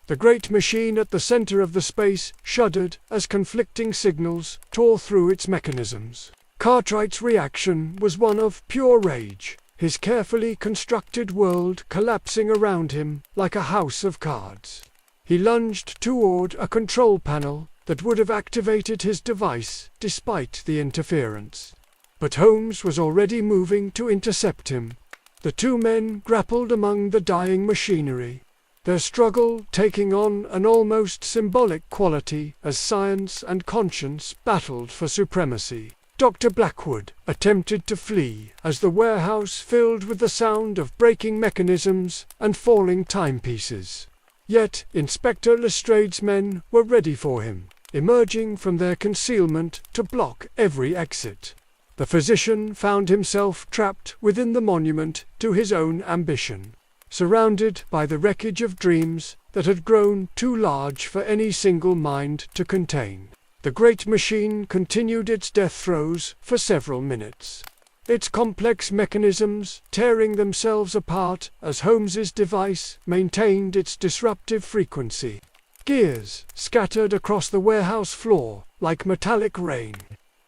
The great machine at the center of the space shuddered as conflicting signals tore through its mechanisms. Cartwright's reaction was one of pure rage, his carefully constructed world collapsing around him like a house of cards. He lunged toward a control panel that would have activated his device despite the interference. But Holmes was already moving to intercept him. The two men grappled among the dying machinery, their struggle taking on an almost symbolic quality as science and conscience battled for supremacy. Dr. Blackwood attempted to flee as the warehouse filled with the sound of breaking mechanisms and falling timepieces. Yet Inspector Lestrade's men were ready for him, emerging from their concealment to block every exit. The physician found himself trapped within the monument to his own ambition, surrounded by the wreckage of dreams that had grown too large for any single mind to contain. The great machine continued its death throes for several minutes, its complex mechanisms tearing themselves apart as Holmes's device maintained its disruptive frequency. Gears scattered across the warehouse floor like metallic rain,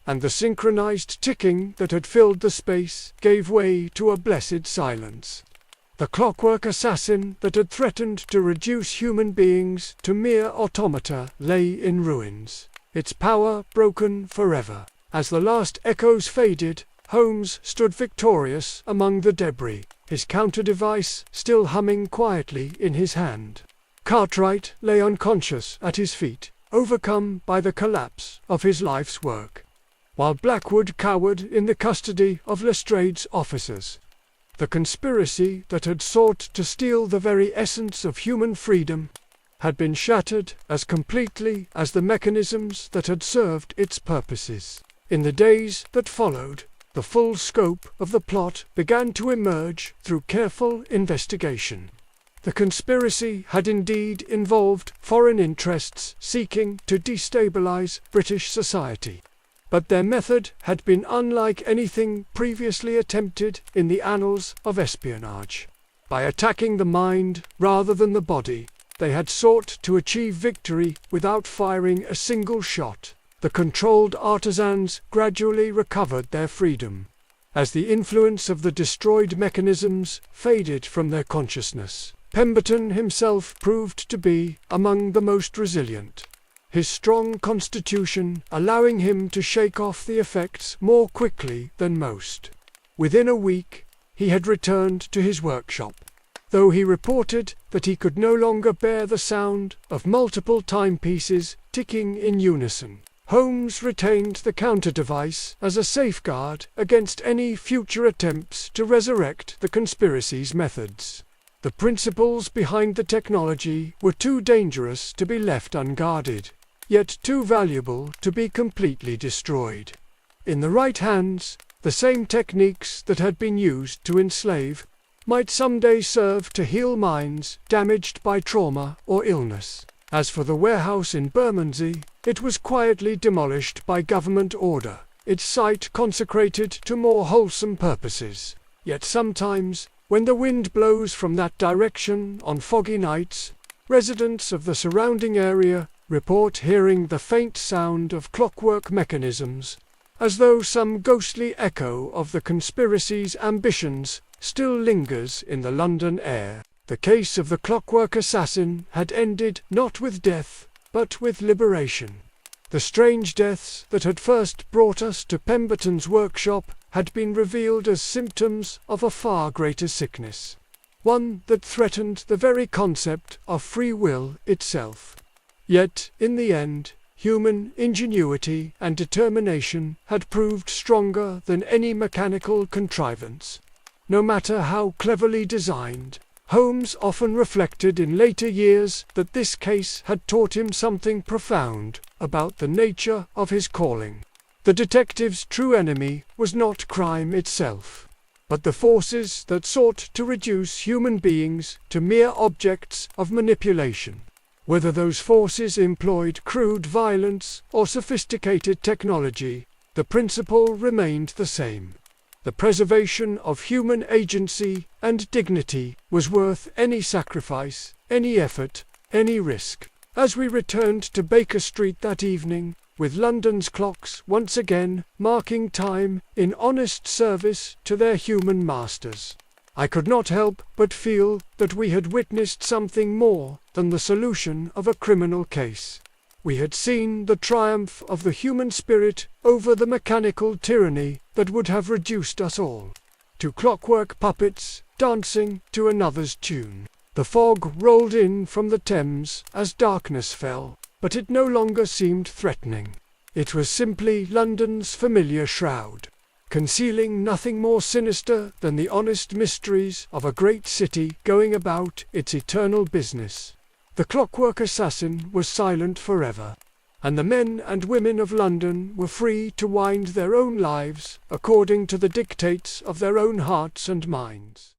and the synchronized ticking that had filled the space gave way to a blessed silence. The clockwork assassin that had threatened to reduce human beings to mere automata lay in ruins, its power broken forever. As the last echoes faded, Holmes stood victorious among the debris, his counter-device still humming quietly in his hand. Cartwright lay unconscious at his feet, overcome by the collapse of his life's work, while Blackwood cowered in the custody of Lestrade's officers. The conspiracy that had sought to steal the very essence of human freedom had been shattered as completely as the mechanisms that had served its purposes. In the days that followed, the full scope of the plot began to emerge through careful investigation. The conspiracy had indeed involved foreign interests seeking to destabilize British society, but their method had been unlike anything previously attempted in the annals of espionage. By attacking the mind rather than the body, they had sought to achieve victory without firing a single shot. The controlled artisans gradually recovered their freedom, as the influence of the destroyed mechanisms faded from their consciousness. Pemberton himself proved to be among the most resilient, his strong constitution allowing him to shake off the effects more quickly than most. Within a week, he had returned to his workshop, though he reported that he could no longer bear the sound of multiple timepieces ticking in unison. Holmes retained the counter-device as a safeguard against any future attempts to resurrect the conspiracy's methods. The principles behind the technology were too dangerous to be left unguarded, yet too valuable to be completely destroyed. In the right hands, the same techniques that had been used to enslave might someday serve to heal minds damaged by trauma or illness. As for the warehouse in Bermondsey, it was quietly demolished by government order, its site consecrated to more wholesome purposes. Yet sometimes, when the wind blows from that direction on foggy nights, residents of the surrounding area report hearing the faint sound of clockwork mechanisms, as though some ghostly echo of the conspiracy's ambitions still lingers in the London air. The case of the clockwork assassin had ended not with death, but with liberation. The strange deaths that had first brought us to Pemberton's workshop had been revealed as symptoms of a far greater sickness, one that threatened the very concept of free will itself. Yet, in the end, human ingenuity and determination had proved stronger than any mechanical contrivance. No matter how cleverly designed, Holmes often reflected in later years that this case had taught him something profound about the nature of his calling. The detective's true enemy was not crime itself, but the forces that sought to reduce human beings to mere objects of manipulation. Whether those forces employed crude violence or sophisticated technology, the principle remained the same. The preservation of human agency and dignity was worth any sacrifice, any effort, any risk. As we returned to Baker Street that evening, with London's clocks once again marking time in honest service to their human masters, I could not help but feel that we had witnessed something more than the solution of a criminal case. We had seen the triumph of the human spirit over the mechanical tyranny that would have reduced us all to clockwork puppets dancing to another's tune. The fog rolled in from the Thames as darkness fell, but it no longer seemed threatening. It was simply London's familiar shroud, concealing nothing more sinister than the honest mysteries of a great city going about its eternal business. The clockwork assassin was silent forever, and the men and women of London were free to wind their own lives according to the dictates of their own hearts and minds.